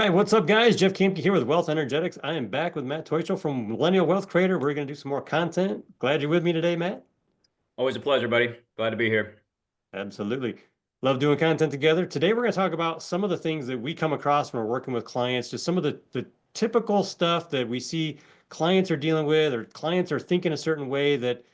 Hi, what's up, guys? Jeff Kamke here with Wealth Energetics. I am back with Matt Teuschel from Millennial Wealth Creator. We're going to do some more content. Glad you're with me today, Matt. Always a pleasure, buddy. Glad to be here. Absolutely. Love doing content together. Today, we're going to talk about some of the things that we come across when we're working with clients, just some of the typical stuff that we see clients are dealing with or clients are thinking a certain way that,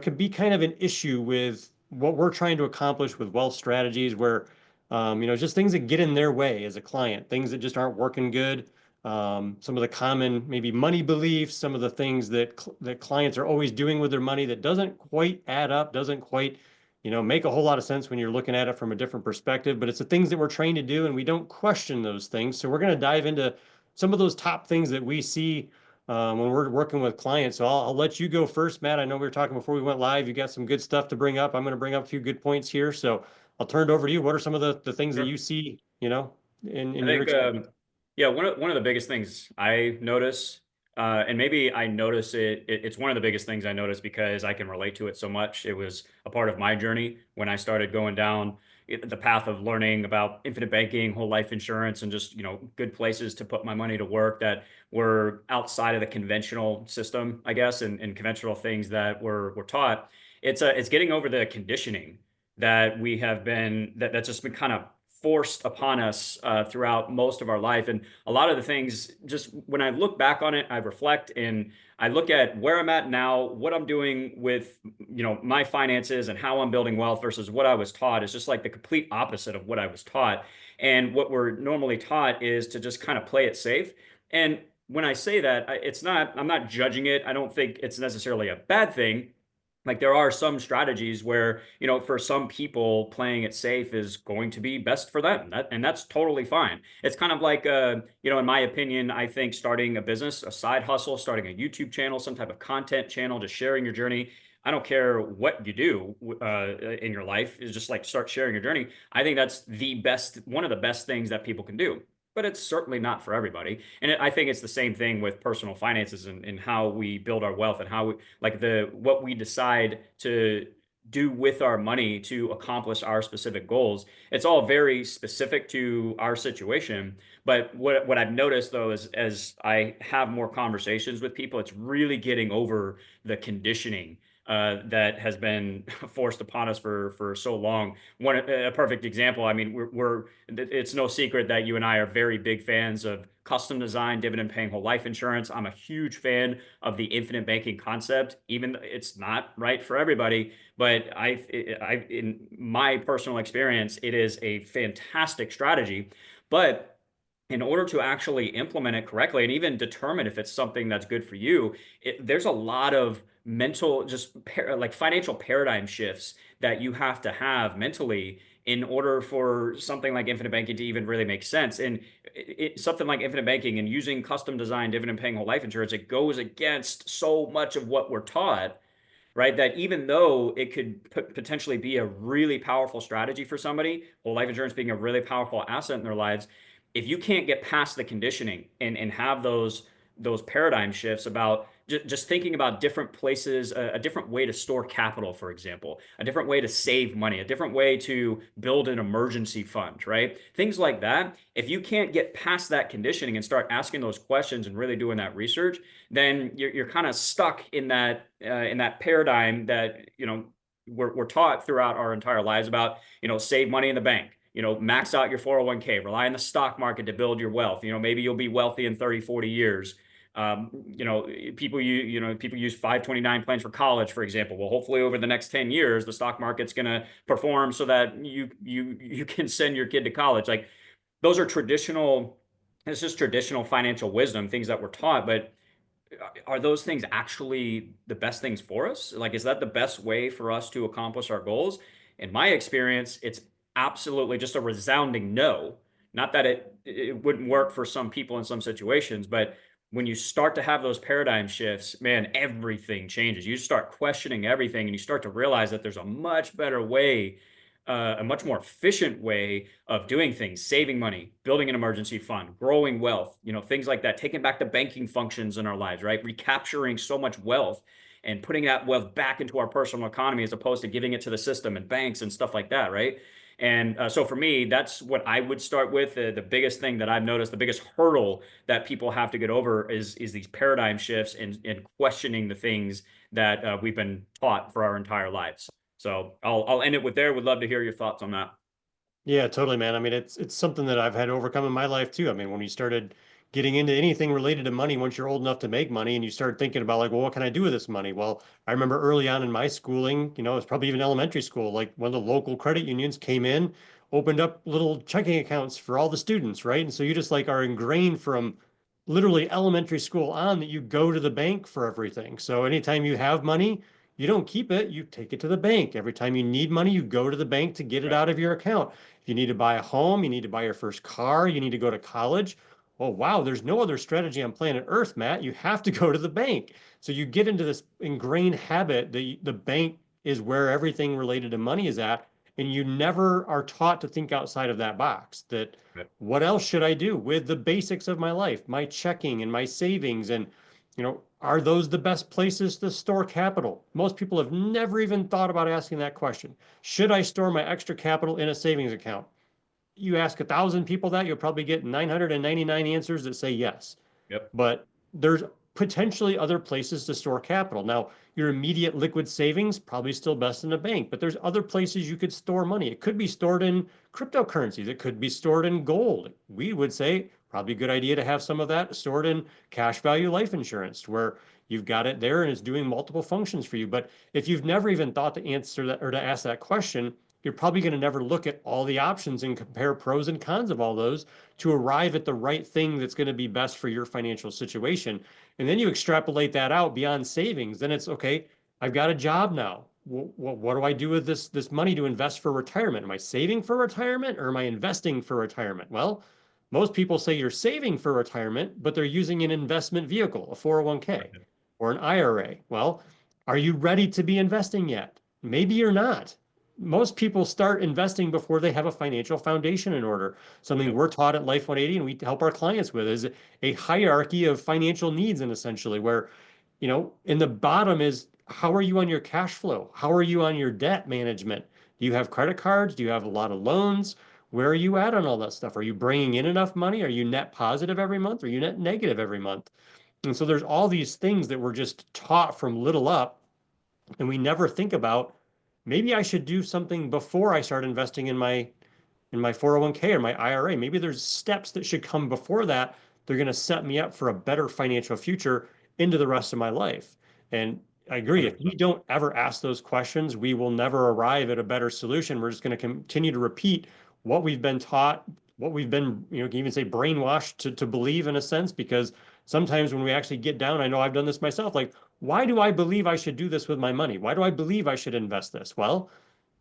can be kind of an issue with what we're trying to accomplish with wealth strategies where, just things that get in their way as a client, things that just aren't working good. Some of the common maybe money beliefs, some of the things that clients are always doing with their money that doesn't quite add up, doesn't quite make a whole lot of sense when you're looking at it from a different perspective, but it's the things that we're trained to do and we don't question those things. So we're going to dive into some of those top things that we see when we're working with clients. So I'll let you go first, Matt. I know we were talking before we went live. You got some good stuff to bring up. I'm going to bring up a few good points here. So I'll turn it over to you. What are some of the things that you Sure. see, in I your think, experience? yeah, one of the biggest things I notice, and maybe I notice it's one of the biggest things I notice because I can relate to it so much. It was a part of my journey when I started going down the path of learning about infinite banking, whole life insurance, and just, good places to put my money to work that were outside of the conventional system, I guess, and conventional things that were taught. It's getting over the conditioning that we have been that's just been kind of forced upon us throughout most of our life. And a lot of the things, just when I look back on it, I reflect and I look at where I'm at now, what I'm doing with, my finances and how I'm building wealth versus what I was taught is just like the complete opposite of what I was taught. And what we're normally taught is to just kind of play it safe. And when I say that, I'm not judging it. I don't think it's necessarily a bad thing. Like there are some strategies where, for some people, playing it safe is going to be best for them. And that's totally fine. It's kind of like, in my opinion, I think starting a business, a side hustle, starting a YouTube channel, some type of content channel, just sharing your journey. I don't care what you do in your life, is just like start sharing your journey. I think that's one of the best things that people can do, but it's certainly not for everybody. And I think it's the same thing with personal finances and how we build our wealth and how we like the what we decide to do with our money to accomplish our specific goals. It's all very specific to our situation. But what I've noticed though is as I have more conversations with people, it's really getting over the conditioning that has been forced upon us for so long. A perfect example. I mean, it's no secret that you and I are very big fans of custom design, dividend paying whole life insurance. I'm a huge fan of the infinite banking concept, even though it's not right for everybody. But in my personal experience, it is a fantastic strategy. But in order to actually implement it correctly and even determine if it's something that's good for you, there's a lot of mental, like financial paradigm shifts that you have to have mentally in order for something like infinite banking to even really make sense. And something like infinite banking and using custom designed dividend paying whole life insurance, it goes against so much of what we're taught, right? That even though it could potentially be a really powerful strategy for somebody, whole life insurance being a really powerful asset in their lives, if you can't get past the conditioning and have those paradigm shifts about just thinking about different places, a different way to store capital, for example, a different way to save money, a different way to build an emergency fund, right? Things like that. If you can't get past that conditioning and start asking those questions and really doing that research, then you're kind of stuck in that paradigm that we're taught throughout our entire lives about save money in the bank, max out your 401k, rely on the stock market to build your wealth. Maybe you'll be wealthy in 30, 40 years. People use 529 plans for college, for example. Well, hopefully over the next 10 years, the stock market's going to perform so that you can send your kid to college. Like those are traditional, it's just traditional financial wisdom, things that we're taught, but are those things actually the best things for us? Like, is that the best way for us to accomplish our goals? In my experience, it's absolutely just a resounding no. Not that it wouldn't work for some people in some situations, but when you start to have those paradigm shifts, man, everything changes. You start questioning everything and you start to realize that there's a much better way, a much more efficient way of doing things, saving money, building an emergency fund, growing wealth, things like that, taking back the banking functions in our lives, right? Recapturing so much wealth and putting that wealth back into our personal economy as opposed to giving it to the system and banks and stuff like that, right? And so for me, that's what I would start with. The biggest thing that I've noticed, the biggest hurdle that people have to get over is these paradigm shifts and questioning the things that we've been taught for our entire lives. So I'll end it with there. Would love to hear your thoughts on that. Yeah, totally, man. I mean, it's something that I've had to overcome in my life too. I mean, when you started getting into anything related to money, once you're old enough to make money and you start thinking about like, well, what can I do with this money? Well, I remember early on in my schooling, you know, it was probably even elementary school, like one of the local credit unions came in, opened up little checking accounts for all the students, right? And so you just like are ingrained from literally elementary school on that you go to the bank for everything. So anytime you have money, you don't keep it, you take it to the bank. Every time you need money, you go to the bank to get it Right. out of your account. If you need to buy a home, you need to buy your first car, you need to go to college. Oh, wow, there's no other strategy on planet Earth, Matt. You have to go to the bank. So you get into this ingrained habit that the bank is where everything related to money is at. And you never are taught to think outside of that box. That Right. what else should I do with the basics of my life, my checking and my savings? And, you know, are those the best places to store capital? Most people have never even thought about asking that question. Should I store my extra capital in a savings account? You ask 1,000 people that, you'll probably get 999 answers that say yes. Yep. But there's potentially other places to store capital. Now, your immediate liquid savings probably still best in a bank, but there's other places you could store money. It could be stored in cryptocurrencies. It could be stored in gold. We would say probably a good idea to have some of that stored in cash value life insurance, where you've got it there and it's doing multiple functions for you. But if you've never even thought to answer that or to ask that question, you're probably going to never look at all the options and compare pros and cons of all those to arrive at the right thing that's going to be best for your financial situation. And then you extrapolate that out beyond savings. Then it's okay, I've got a job now. What do I do with this money to invest for retirement? Am I saving for retirement or am I investing for retirement? Well, most people say you're saving for retirement, but they're using an investment vehicle, a 401k Right. or an IRA. Well, are you ready to be investing yet? Maybe you're not. Most people start investing before they have a financial foundation in order. Something Yep. we're taught at Life 180 and we help our clients with is a hierarchy of financial needs, and essentially where, you know, in the bottom is how are you on your cash flow? How are you on your debt management? Do you have credit cards? Do you have a lot of loans? Where are you at on all that stuff? Are you bringing in enough money? Are you net positive every month? Are you net negative every month? And so there's all these things that we're just taught from little up, and we never think about maybe I should do something before I start investing in my 401k or my IRA. Maybe there's steps that should come before that. They're going to set me up for a better financial future into the rest of my life. And I agree. If we 100%. don't ever ask those questions, we will never arrive at a better solution. We're just going to continue to repeat what we've been taught, what we've been, you know, can even say brainwashed to believe in a sense, because sometimes when we actually get down, I know I've done this myself, like, why do I believe I should do this with my money? Why do I believe I should invest this? Well,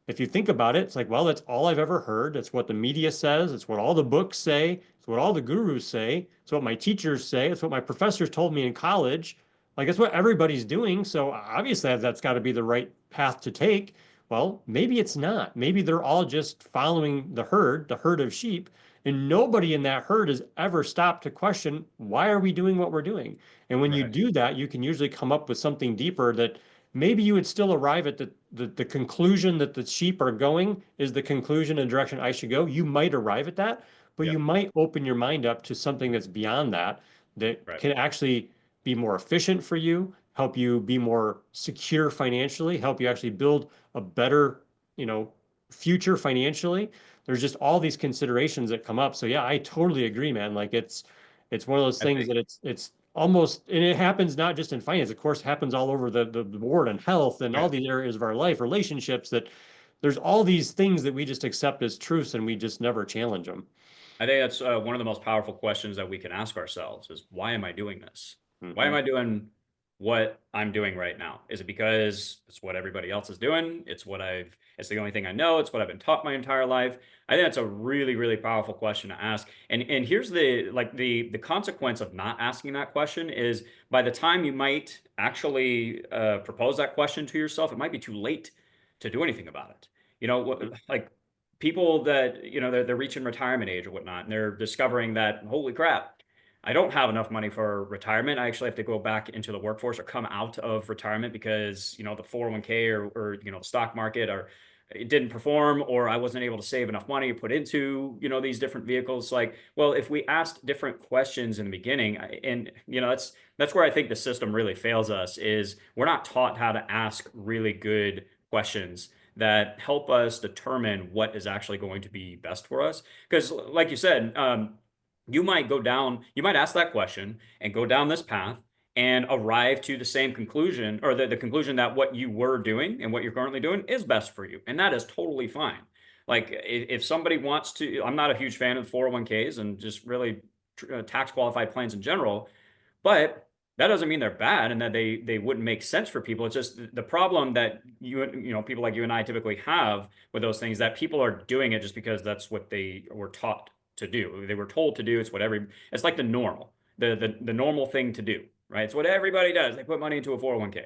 if you think about it, it's like, well, that's all I've ever heard. It's what the media says. It's what all the books say. It's what all the gurus say. It's what my teachers say. It's what my professors told me in college. Like, it's what everybody's doing. So obviously, that's got to be the right path to take. Well, maybe it's not. Maybe they're all just following the herd of sheep, and nobody in that herd has ever stopped to question, why are we doing what we're doing? And when you Right. do that, you can usually come up with something deeper that maybe you would still arrive at the conclusion that the sheep are going is the conclusion and direction I should go. You might arrive at that, but you Yep. might open your mind up to something that's beyond that, that Right. can actually be more efficient for you, help you be more secure financially, help you actually build a better, you know, future financially. There's just all these considerations that come up. So yeah, I totally agree, man. Like it's one of those I things think that it's almost, and it happens not just in finance, of course, happens all over the board and health and all yeah. these areas of our life, relationships, that there's all these things that we just accept as truths and we just never challenge them. I think that's one of the most powerful questions that we can ask ourselves is why am I doing this? Why am Hmm. I doing what I'm doing right now? Is it because it's what everybody else is doing? It's the only thing I know. It's what I've been taught my entire life. I think that's a really, really powerful question to ask. And here's the consequence of not asking that question is by the time you might actually propose that question to yourself, it might be too late to do anything about it. You know, like people that they're reaching retirement age or whatnot, and they're discovering that holy crap, I don't have enough money for retirement. I actually have to go back into the workforce or come out of retirement because the 401k or the stock market it didn't perform, or I wasn't able to save enough money to put into, these different vehicles. Like, well, if we asked different questions in the beginning, and that's where I think the system really fails us, is we're not taught how to ask really good questions that help us determine what is actually going to be best for us. Because, like you said, you might ask that question and go down this path and arrive to the same conclusion, or the conclusion that what you were doing and what you're currently doing is best for you. And that is totally fine. Like, if somebody wants to, I'm not a huge fan of 401ks and just really tax qualified plans in general, but that doesn't mean they're bad and that they wouldn't make sense for people. It's just the problem that people like you and I typically have with those things, that people are doing it just because that's what they were taught to do. They were told to do. It's like the normal, the normal thing to do, right? It's what everybody does. They put money into a 401k.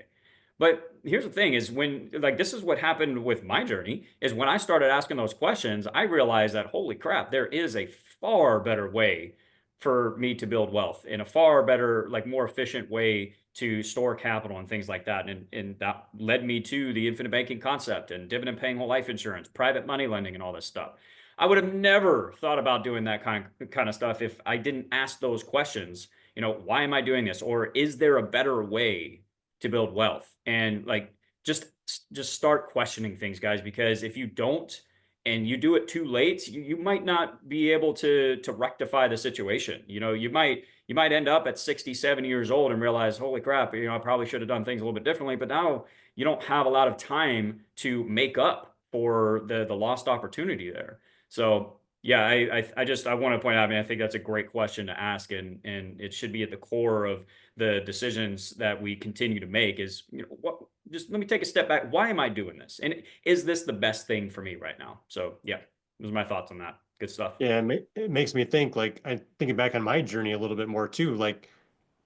But here's the thing, is when, like, this is what happened with my journey, is when I started asking those questions, I realized that, holy crap, there is a far better way for me to build wealth, in a far better, like, more efficient way to store capital and things like that. And that led me to the infinite banking concept and dividend paying whole life insurance, private money lending, and all this stuff. I would have never thought about doing that kind of stuff if I didn't ask those questions. Why am I doing this? Or is there a better way to build wealth? And, like, just just start questioning things, guys, because if you don't, and you do it too late, you might not be able to rectify the situation. You might end up at 60, 70 years old and realize, holy crap, I probably should have done things a little bit differently. But now you don't have a lot of time to make up for the lost opportunity there. So yeah, I want to point out, I mean, I think that's a great question to ask, and it should be at the core of the decisions that we continue to make. Is, what, just let me take a step back. Why am I doing this? And is this the best thing for me right now? So yeah, those are my thoughts on that. Good stuff. Yeah, it makes me think, like, I thinking back on my journey a little bit more too. Like,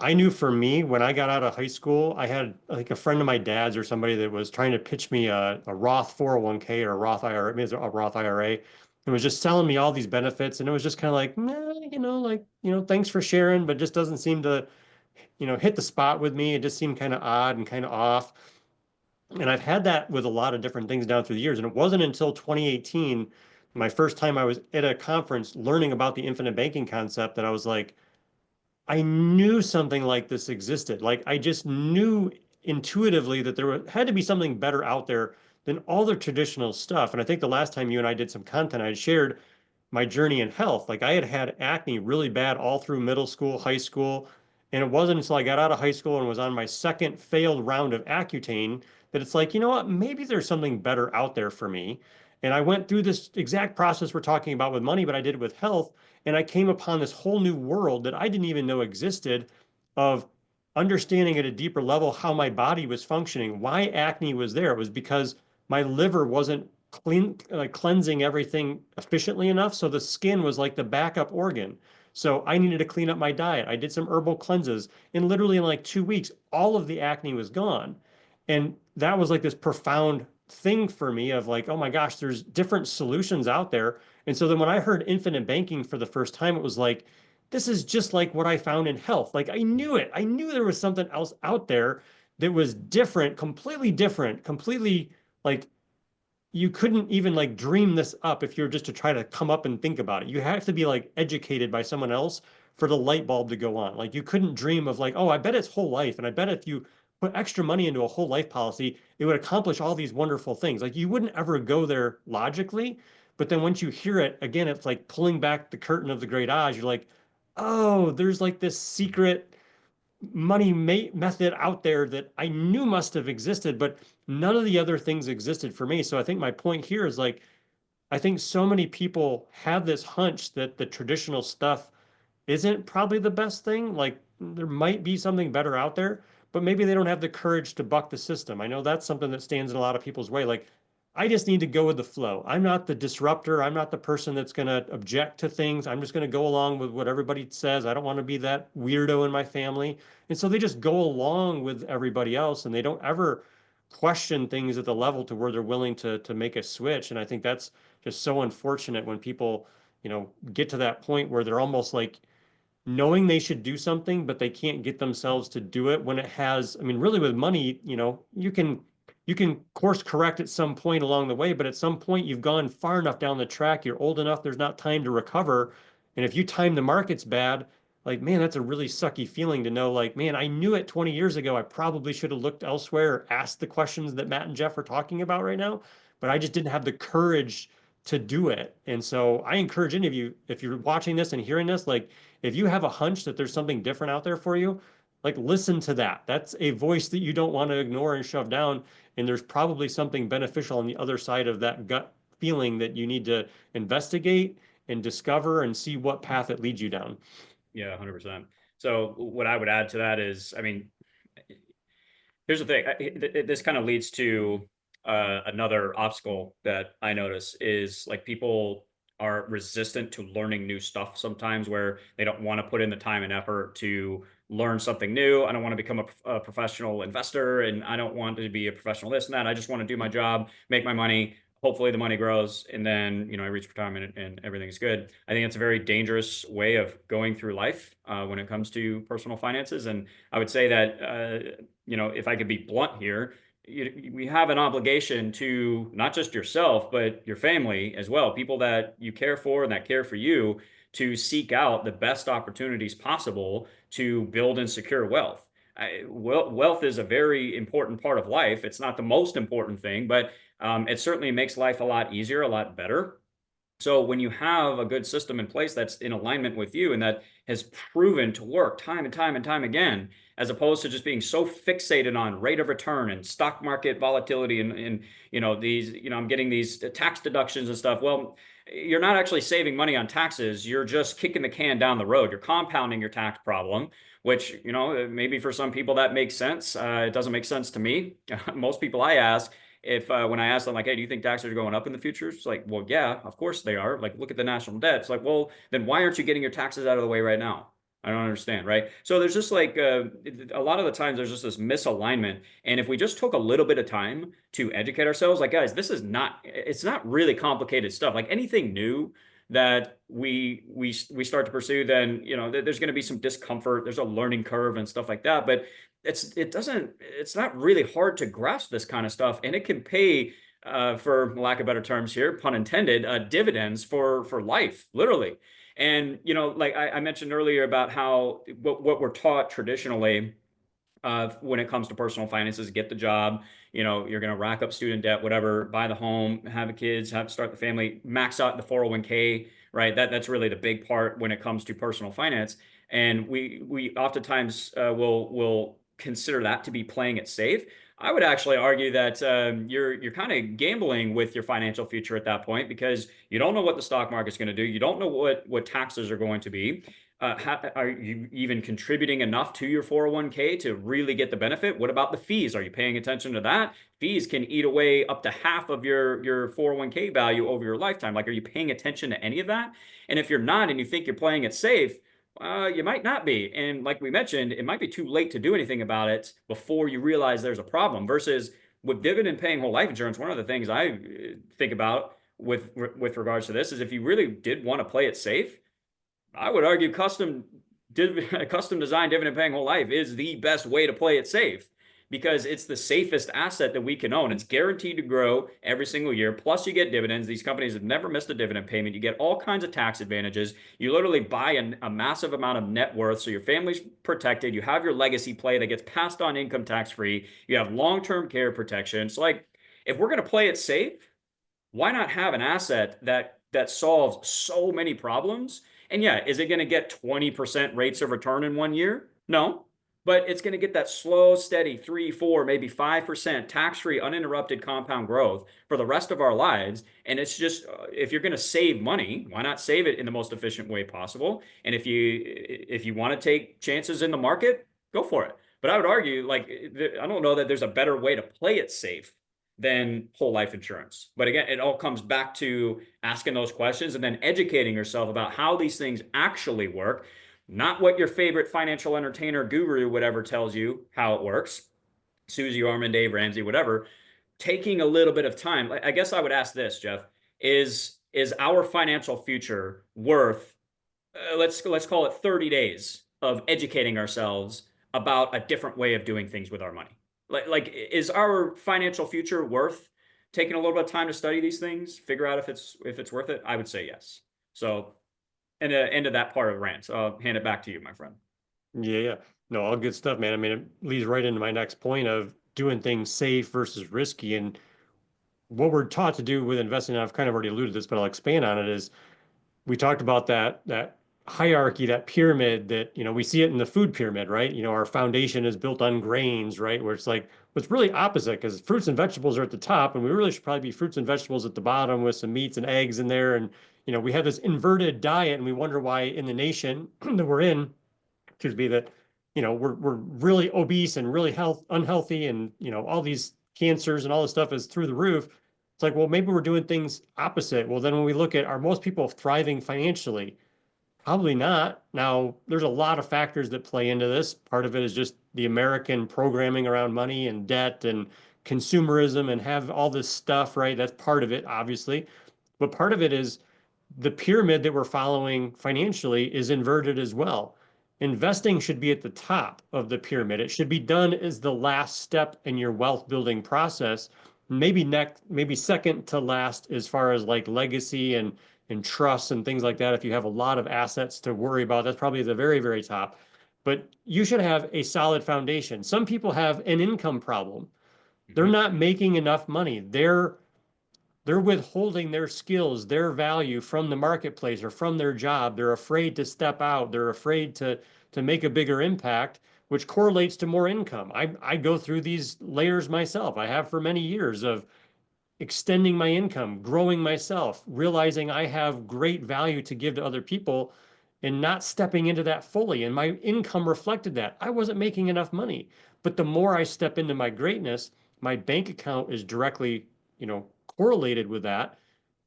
I knew for me, when I got out of high school, I had like a friend of my dad's or somebody that was trying to pitch me a Roth 401k or a Roth IRA, maybe it's a Roth IRA, and was just selling me all these benefits. And it was just kind of like, nah, like, thanks for sharing, but just doesn't seem to, hit the spot with me. It just seemed kind of odd and kind of off. And I've had that with a lot of different things down through the years. And it wasn't until 2018, my first time I was at a conference learning about the infinite banking concept, that I was like, I knew something like this existed. Like, I just knew intuitively that had to be something better out there than all the traditional stuff. And I think the last time you and I did some content, I had shared my journey in health. Like, I had had acne really bad all through middle school, high school. And it wasn't until I got out of high school and was on my second failed round of Accutane that it's like, you know what, maybe there's something better out there for me. And I went through this exact process we're talking about with money, but I did it with health. And I came upon this whole new world that I didn't even know existed, of understanding at a deeper level how my body was functioning, why acne was there. It was because my liver wasn't cleansing everything efficiently enough. So the skin was like the backup organ. So I needed to clean up my diet. I did some herbal cleanses, and literally in like 2 weeks, all of the acne was gone. And that was like this profound thing for me of like, oh my gosh, there's different solutions out there. And so then when I heard infinite banking for the first time, it was like, this is just like what I found in health. Like, I knew it. I knew there was something else out there that was different, completely, like, you couldn't even like dream this up if you're just to try to come up and think about it. You have to be like educated by someone else for the light bulb to go on. Like, you couldn't dream of like, oh, I bet it's whole life. And I bet if you put extra money into a whole life policy, it would accomplish all these wonderful things. Like, you wouldn't ever go there logically. But then once you hear it, again, it's like pulling back the curtain of the great Oz. You're like, oh, there's like this secret money method out there that I knew must have existed, but none of the other things existed for me. So I think my point here is like, I think so many people have this hunch that the traditional stuff isn't probably the best thing. Like, there might be something better out there, but maybe they don't have the courage to buck the system. I know that's something that stands in a lot of people's way. Like, I just need to go with the flow. I'm not the disruptor. I'm not the person that's going to object to things. I'm just going to go along with what everybody says. I don't want to be that weirdo in my family. And so they just go along with everybody else, and they don't ever question things at the level to where they're willing to make a switch. And I think that's just so unfortunate when people, get to that point where they're almost like knowing they should do something, but they can't get themselves to do it when it has, I mean, really with money, you can you can course correct at some point along the way, but at some point you've gone far enough down the track, you're old enough, there's not time to recover. And if you time the markets bad, like, man, that's a really sucky feeling to know, like, man, I knew it 20 years ago. I probably should have looked elsewhere or asked the questions that Matt and Jeff are talking about right now, but I just didn't have the courage to do it. And so I encourage any of you, if you're watching this and hearing this, like, if you have a hunch that there's something different out there for you, like, listen to that. That's a voice that you don't want to ignore and shove down. And there's probably something beneficial on the other side of that gut feeling that you need to investigate and discover and see what path it leads you down. Yeah, 100%. So what I would add to that is, I mean, here's the thing. This kind of leads to another obstacle that I notice is like people are resistant to learning new stuff sometimes, where they don't want to put in the time and effort to learn something new. I don't want to become a professional investor, and I don't want to be a professional this and that. I just want to do my job, make my money. Hopefully the money grows, and then I reach retirement and everything is good. I think it's a very dangerous way of going through life when it comes to personal finances. And I would say that if I could be blunt here, we have an obligation to not just yourself, but your family as well, people that you care for and that care for you, to seek out the best opportunities possible to build and secure wealth. Wealth is a very important part of life. It's not the most important thing, but it certainly makes life a lot easier, a lot better. So when you have a good system in place that's in alignment with you and that has proven to work time and time and time again, as opposed to just being so fixated on rate of return and stock market volatility and I'm getting these tax deductions and stuff. Well, you're not actually saving money on taxes. You're just kicking the can down the road. You're compounding your tax problem, which, maybe for some people that makes sense. It doesn't make sense to me. Most people I ask, if when I ask them, like, hey, do you think taxes are going up in the future? It's like, well, yeah, of course they are. Like, look at the national debt. It's like, well, then why aren't you getting your taxes out of the way right now? I don't understand, right? So there's just like a lot of the times there's just this misalignment. And if we just took a little bit of time to educate ourselves, like, guys, it's not really complicated stuff. Like anything new that we start to pursue, then there's going to be some discomfort. There's a learning curve and stuff like that. But it's not really hard to grasp this kind of stuff, and it can pay, for lack of better terms here, pun intended, dividends for life, literally. And like I mentioned earlier about how what we're taught traditionally when it comes to personal finances: get the job, you're going to rack up student debt, whatever, buy the home, have the kids, start the family, max out the 401k, right? That's really the big part when it comes to personal finance. And we oftentimes will consider that to be playing it safe. I would actually argue that you're kind of gambling with your financial future at that point, because you don't know what the stock market's going to do. You don't know what taxes are going to be. Are you even contributing enough to your 401k to really get the benefit? What about the fees? Are you paying attention to that? Fees can eat away up to half of your 401k value over your lifetime. Like, are you paying attention to any of that? And if you're not, and you think you're playing it safe, you might not be. And like we mentioned, it might be too late to do anything about it before you realize there's a problem. Versus with dividend paying whole life insurance, one of the things I think about with regards to this is, if you really did want to play it safe, I would argue custom design dividend paying whole life is the best way to play it safe, because it's the safest asset that we can own. It's guaranteed to grow every single year. Plus, you get dividends. These companies have never missed a dividend payment. You get all kinds of tax advantages. You literally buy a massive amount of net worth, so your family's protected. You have your legacy play that gets passed on income tax free. You have long-term care protection. So, like, if we're going to play it safe, why not have an asset that solves so many problems? And yeah, is it going to get 20% rates of return in 1 year? No, but it's going to get that slow, steady 3, 4, maybe 5% tax-free, uninterrupted compound growth for the rest of our lives. And it's just, if you're going to save money, why not save it in the most efficient way possible? And if you want to take chances in the market, go for it. But I would argue, like, I don't know that there's a better way to play it safe than whole life insurance. But again, it all comes back to asking those questions and then educating yourself about how these things actually work, not what your favorite financial entertainer guru, whatever, tells you how it works. Susie Orman, Dave Ramsey, whatever. Taking a little bit of time. I guess I would ask this, Jeff: is our financial future worth, let's call it 30 days of educating ourselves about a different way of doing things with our money? like is our financial future worth taking a little bit of time to study these things, figure out if it's worth it? I would say yes. So, and end of that part of the rant. So I'll hand it back to you, my friend. Yeah, yeah. No, all good stuff, man. I mean, it leads right into my next point of doing things safe versus risky. And what we're taught to do with investing, and I've kind of already alluded to this, but I'll expand on it, is we talked about that hierarchy, that pyramid that, we see it in the food pyramid, right? Our foundation is built on grains, right? Where it's like, what's really opposite, because fruits and vegetables are at the top, and we really should probably be fruits and vegetables at the bottom with some meats and eggs in there. And, we have this inverted diet, and we wonder why in the nation that we're in, excuse me, that, we're really obese and really unhealthy, and, all these cancers and all this stuff is through the roof. It's like, well, maybe we're doing things opposite. Well, then when we look at, are most people thriving financially? Probably not. Now, there's a lot of factors that play into this. Part of it is just the American programming around money and debt and consumerism and have all this stuff, right? That's part of it, obviously. But part of it is the pyramid that we're following financially is inverted as well. Investing should be at the top of the pyramid. It should be done as the last step in your wealth building process. Maybe second to last as far as like legacy and trusts and things like that. If you have a lot of assets to worry about, that's probably the very, very top. But you should have a solid foundation. Some people have an income problem. They're Mhm. not making enough money. They're withholding their skills, their value from the marketplace or from their job. They're afraid to step out. They're afraid to make a bigger impact, which correlates to more income. I go through these layers myself. I have for many years of extending my income, growing myself, realizing I have great value to give to other people and not stepping into that fully. And my income reflected that. I wasn't making enough money. But the more I step into my greatness, my bank account is directly, correlated with that,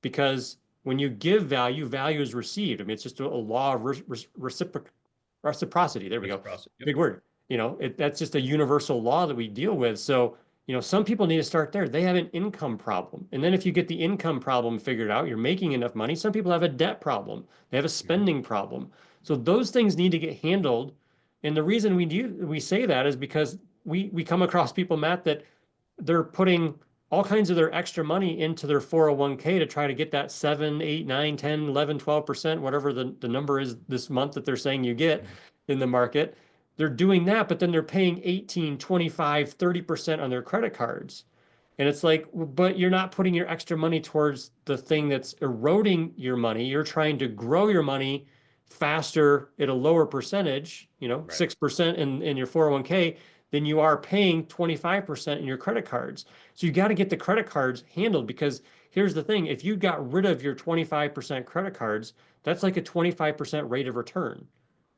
because when you give value, value is received. I mean, it's just a law of reciprocity. There we go. Reciprocity. Yep. Big word. That's just a universal law that we deal with. So, some people need to start there. They have an income problem. And then if you get the income problem figured out, you're making enough money. Some people have a debt problem. They have a Mhm. spending problem. So those things need to get handled. And the reason we say that is because we come across people, Matt, that they're putting all kinds of their extra money into their 401k to try to get that 7, 8, 9, 10, 11, 12%, whatever the number is this month that they're saying you get in the market. They're doing that, but then they're paying 18, 25, 30% on their credit cards. And it's like, but you're not putting your extra money towards the thing that's eroding your money. You're trying to grow your money faster at a lower percentage, Right. 6% in your 401k, than you are paying 25% in your credit cards. So you got to get the credit cards handled, because here's the thing. If you got rid of your 25% credit cards, that's like a 25% rate of return.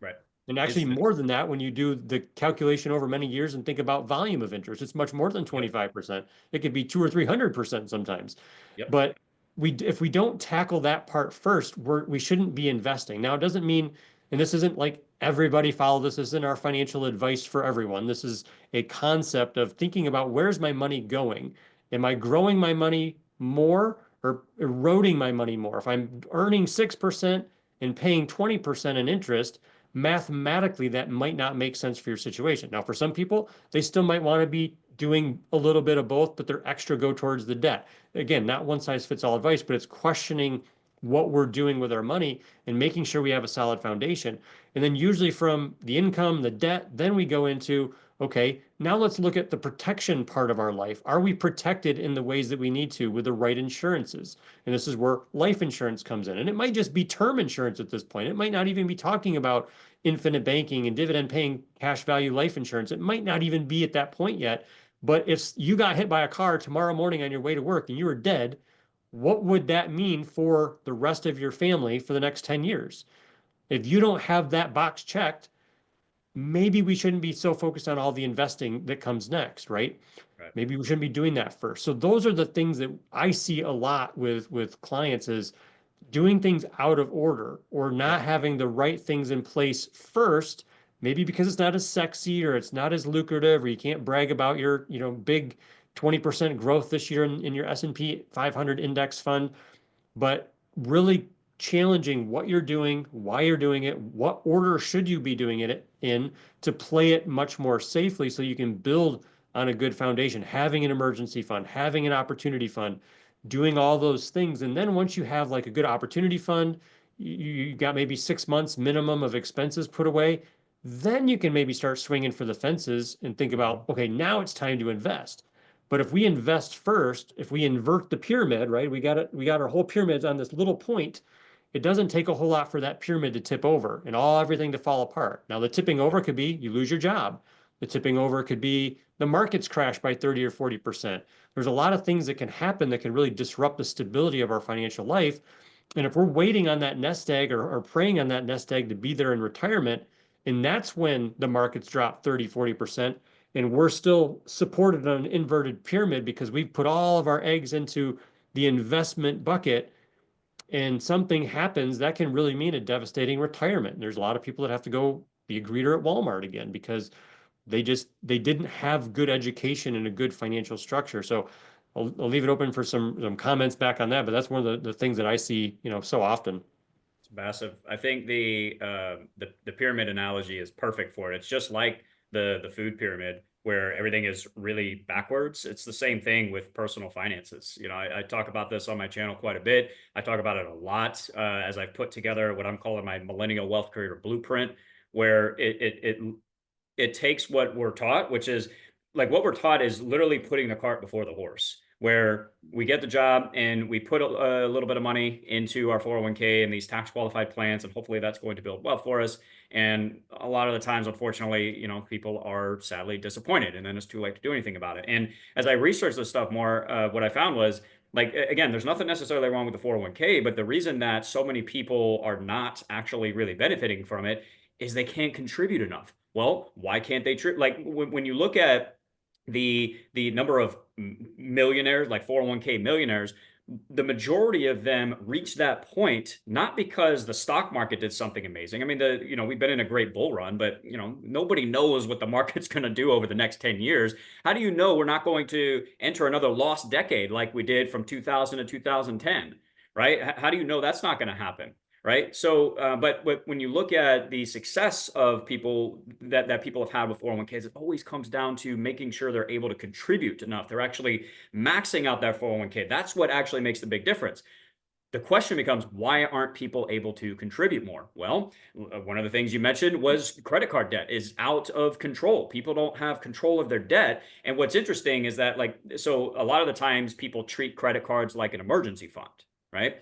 Right. And actually Is more than that, when you do the calculation over many years and think about volume of interest, it's much more than Yep. 25%. It could be 200 or 300% sometimes. Yep. But if we don't tackle that part first, we shouldn't be investing. Now, it doesn't mean, and this isn't like everybody follow this. This isn't our financial advice for everyone. This is a concept of thinking about, where's my money going? Am I growing my money more or eroding my money more? If I'm earning 6% and paying 20% in interest, mathematically that might not make sense for your situation. Now, for some people, they still might want to be doing a little bit of both, but their extra go towards the debt. Again, not one size fits all advice, but it's questioning what we're doing with our money and making sure we have a solid foundation. And then usually from the income, the debt, then we go into, okay, now let's look at the protection part of our life. Are we protected in the ways that we need to with the right insurances? And this is where life insurance comes in. And it might just be term insurance at this point. It might not even be talking about infinite banking and dividend paying cash value life insurance. It might not even be at that point yet. But if you got hit by a car tomorrow morning on your way to work and you were dead, what would that mean for the rest of your family for the next 10 years? If you don't have that box checked, maybe we shouldn't be so focused on all the investing that comes next, right? Right. Maybe we shouldn't be doing that first. So those are the things that I see a lot with clients, is doing things out of order or not Yep. having the right things in place first, maybe because it's not as sexy or it's not as lucrative, or you can't brag about your, big 20% growth this year in your S&P 500 index fund, but really challenging what you're doing, why you're doing it, what order should you be doing it in, to play it much more safely so you can build on a good foundation, having an emergency fund, having an opportunity fund, doing all those things. And then once you have like a good opportunity fund, you got maybe 6 months minimum of expenses put away, then you can maybe start swinging for the fences and think about, okay, now it's time to invest. But if we invest first, if we invert the pyramid, right? We got our whole pyramids on this little point. It doesn't take a whole lot for that pyramid to tip over and everything to fall apart. Now, the tipping over could be you lose your job. The tipping over could be the markets crash by 30 or 40%. There's a lot of things that can happen that can really disrupt the stability of our financial life. And if we're waiting on that nest egg or praying on that nest egg to be there in retirement, and that's when the markets drop 30, 40%, and we're still supported on an inverted pyramid because we've put all of our eggs into the investment bucket, and something happens, that can really mean a devastating retirement. There's a lot of people that have to go be a greeter at Walmart again because they didn't have good education and a good financial structure. So I'll leave it open for some comments back on that, but that's one of the things that I see, so often. It's massive. I think the pyramid analogy is perfect for it. It's just like the food pyramid where everything is really backwards. It's the same thing with personal finances. I talk about this on my channel quite a bit. I talk about it a lot as I've put together what I'm calling my millennial wealth creator blueprint, where it takes what we're taught, which is like what we're taught is literally putting the cart before the horse, where we get the job and we put a little bit of money into our 401k and these tax qualified plans, and hopefully that's going to build wealth for us. And a lot of the times, unfortunately, people are sadly disappointed, and then it's too late to do anything about it. And as I researched this stuff more, what I found was, like, again, there's nothing necessarily wrong with the 401k, but the reason that so many people are not actually really benefiting from it is they can't contribute enough. Well, why can't they? Like when you look at the number of millionaires, like 401k millionaires, the majority of them reach that point not because the stock market did something amazing. I mean, we've been in a great bull run, but nobody knows what the market's going to do over the next 10 years. How do you know we're not going to enter another lost decade like we did from 2000 to 2010, right? How do you know that's not going to happen? Right. So, but when you look at the success of people that people have had with 401ks, it always comes down to making sure they're able to contribute enough. They're actually maxing out that 401k. That's what actually makes the big difference. The question becomes, why aren't people able to contribute more? Well, one of the things you mentioned was credit card debt is out of control. People don't have control of their debt. And what's interesting is that, so a lot of the times people treat credit cards like an emergency fund, right?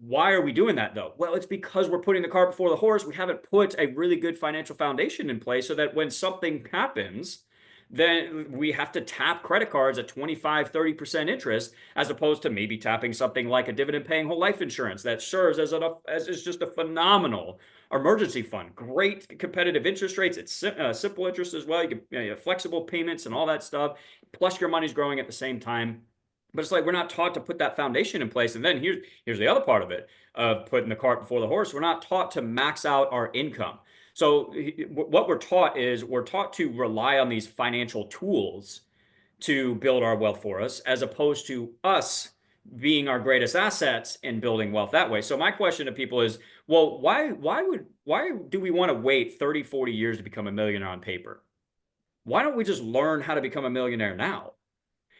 Why are we doing that though? Well, it's because we're putting the cart before the horse. We haven't put a really good financial foundation in place so that when something happens, then we have to tap credit cards at 25, 30% interest, as opposed to maybe tapping something like a dividend paying whole life insurance that serves as just a phenomenal emergency fund. Great competitive interest rates. It's simple interest as well. You have flexible payments and all that stuff. Plus your money's growing at the same time. But it's like we're not taught to put that foundation in place. And then here's the other part of it, of putting the cart before the horse. We're not taught to max out our income. So what we're taught is we're taught to rely on these financial tools to build our wealth for us, as opposed to us being our greatest assets and building wealth that way. So my question to people is, well, why do we want to wait 30, 40 years to become a millionaire on paper? Why don't we just learn how to become a millionaire now?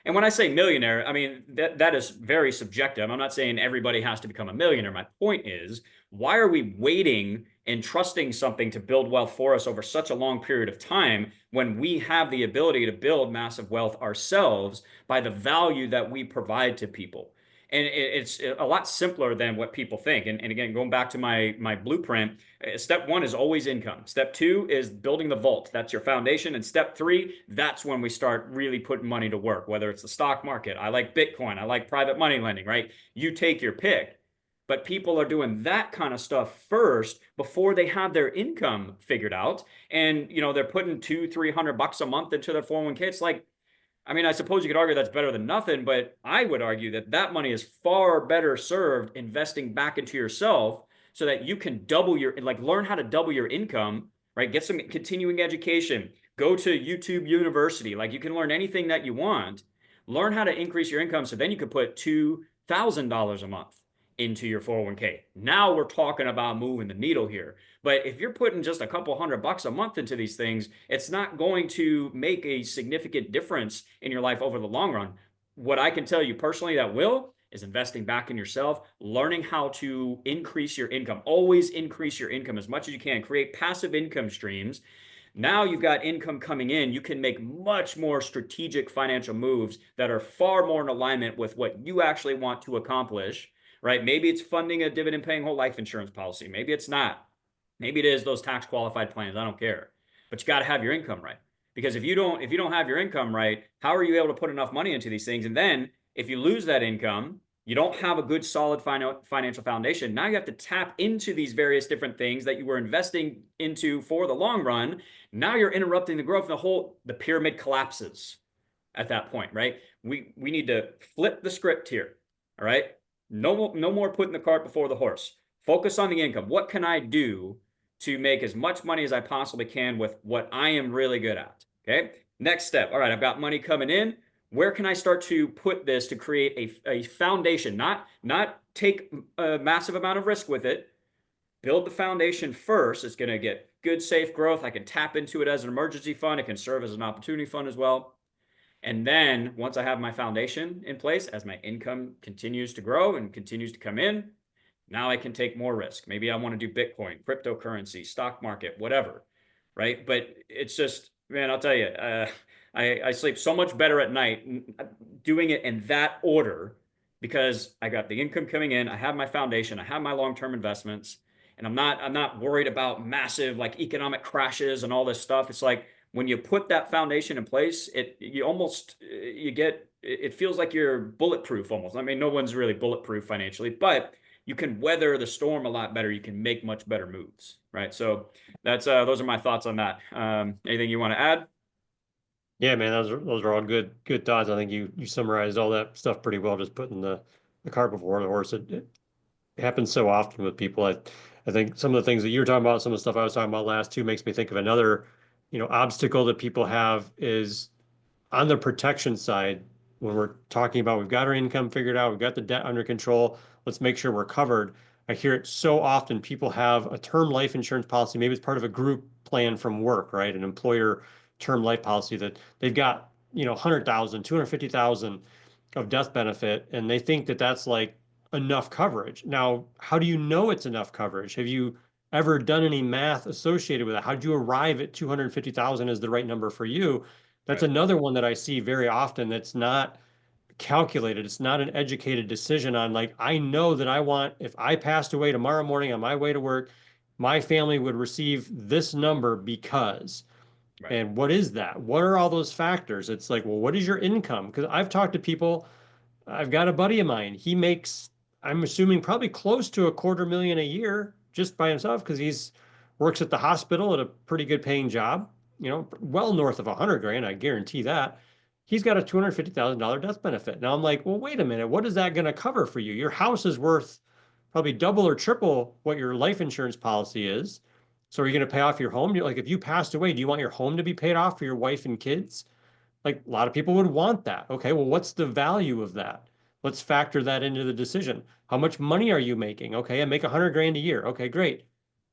And when I say millionaire, I mean, that is very subjective. I'm not saying everybody has to become a millionaire. My point is, why are we waiting and trusting something to build wealth for us over such a long period of time when we have the ability to build massive wealth ourselves by the value that we provide to people? And it's a lot simpler than what people think. And again, going back to my blueprint, step one is always income. Step two is building the vault. That's your foundation. And step three, that's when we start really putting money to work, whether it's the stock market. I like Bitcoin. I like private money lending, right? You take your pick. But people are doing that kind of stuff first before they have their income figured out. And, they're putting $200-300 a month into their 401k. It's like, I mean, I suppose you could argue that's better than nothing, but I would argue that that money is far better served investing back into yourself so that you can learn how to double your income, right? Get some continuing education, go to YouTube University. Like, you can learn anything that you want, learn how to increase your income. So then you could put $2,000 a month into your 401k. Now we're talking about moving the needle here. But if you're putting just a couple $100 a month into these things, it's not going to make a significant difference in your life over the long run. What I can tell you personally that will is investing back in yourself, learning how to increase your income. Always increase your income as much as you can. Create passive income streams. Now you've got income coming in. You can make much more strategic financial moves that are far more in alignment with what you actually want to accomplish, right? Maybe it's funding a dividend paying whole life insurance policy. Maybe it's not. Maybe it is those tax qualified plans. I don't care. But you got to have your income right. Because if you don't have your income right, how are you able to put enough money into these things? And then if you lose that income, you don't have a good solid financial foundation. Now you have to tap into these various different things that you were investing into for the long run. Now you're interrupting the growth. The pyramid collapses at that point, right? We need to flip the script here. All right. No more putting the cart before the horse. Focus on the income. What can I do to make as much money as I possibly can with what I am really good at? Okay. Next step. All right. I've got money coming in. Where can I start to put this to create a foundation? Not take a massive amount of risk with it. Build the foundation first. It's going to get good, safe growth. I can tap into it as an emergency fund. It can serve as an opportunity fund as well. And then once I have my foundation in place, as my income continues to grow and continues to come in, now I can take more risk. Maybe I want to do Bitcoin, cryptocurrency, stock market, whatever, right? But it's just, man, I'll tell you, I sleep so much better at night doing it in that order because I got the income coming in, I have my foundation, I have my long-term investments, and I'm not worried about massive like economic crashes and all this stuff. It's like when you put that foundation in place, it feels like you're bulletproof almost. I mean, no one's really bulletproof financially, but you can weather the storm a lot better. You can make much better moves, right? So that's those are my thoughts on that. Anything you want to add? Yeah, man, those are all good thoughts. I think you summarized all that stuff pretty well, just putting the cart before the horse. It happens so often with people. I think some of the things that you were talking about, some of the stuff I was talking about last too, makes me think of another, obstacle that people have is on the protection side, when we're talking about we've got our income figured out, we've got the debt under control, let's make sure we're covered. I hear it so often. People have a term life insurance policy. Maybe it's part of a group plan from work, right? An employer term life policy that they've got, 100,000, 250,000 of death benefit, and they think that that's like enough coverage. Now, how do you know it's enough coverage? Have you ever done any math associated with it? How did you arrive at 250,000 as the right number for you? That's Right. another one that I see very often that's not calculated. It's not an educated decision on like, I know that I want, if I passed away tomorrow morning on my way to work, my family would receive this number because. Right. And what is that? What are all those factors? It's like, well, what is your income? Because I've talked to people, I've got a buddy of mine. He makes, I'm assuming, probably close to $250,000 a year just by himself because he's works at the hospital at a pretty good paying job, well north of 100 grand. I guarantee that. He's got a $250,000 death benefit. Now I'm like, well, wait a minute. What is that going to cover for you? Your house is worth probably double or triple what your life insurance policy is. So are you going to pay off your home? Like, if you passed away, do you want your home to be paid off for your wife and kids? Like, a lot of people would want that. Okay, well, what's the value of that? Let's factor that into the decision. How much money are you making? Okay, I make 100 grand a year. Okay, great.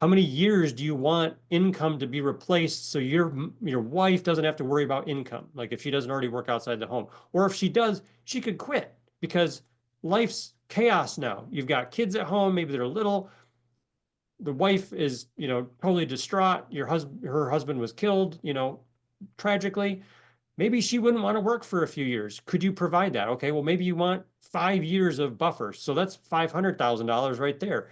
How many years do you want income to be replaced so your wife doesn't have to worry about income? Like if she doesn't already work outside the home, or if she does, she could quit because life's chaos now. You've got kids at home, maybe they're little. The wife is, totally distraught. Her husband was killed, tragically. Maybe she wouldn't want to work for a few years. Could you provide that? Okay, well, maybe you want 5 years of buffer. So that's $500,000 right there.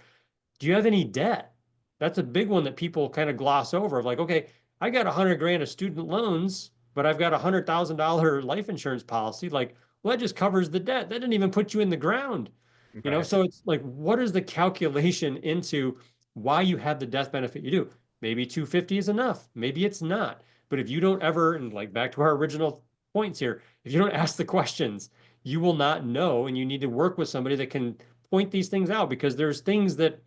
Do you have any debt? That's a big one that people kind of gloss over. Like, okay, I got 100 grand of student loans, but I've got $100,000 life insurance policy. Like, well, that just covers the debt. That didn't even put you in the ground. Right. So it's like, what is the calculation into why you have the death benefit you do? Maybe 250 is enough. Maybe it's not. But if you don't ever, and like back to our original points here, if you don't ask the questions, you will not know. And you need to work with somebody that can point these things out because there's things that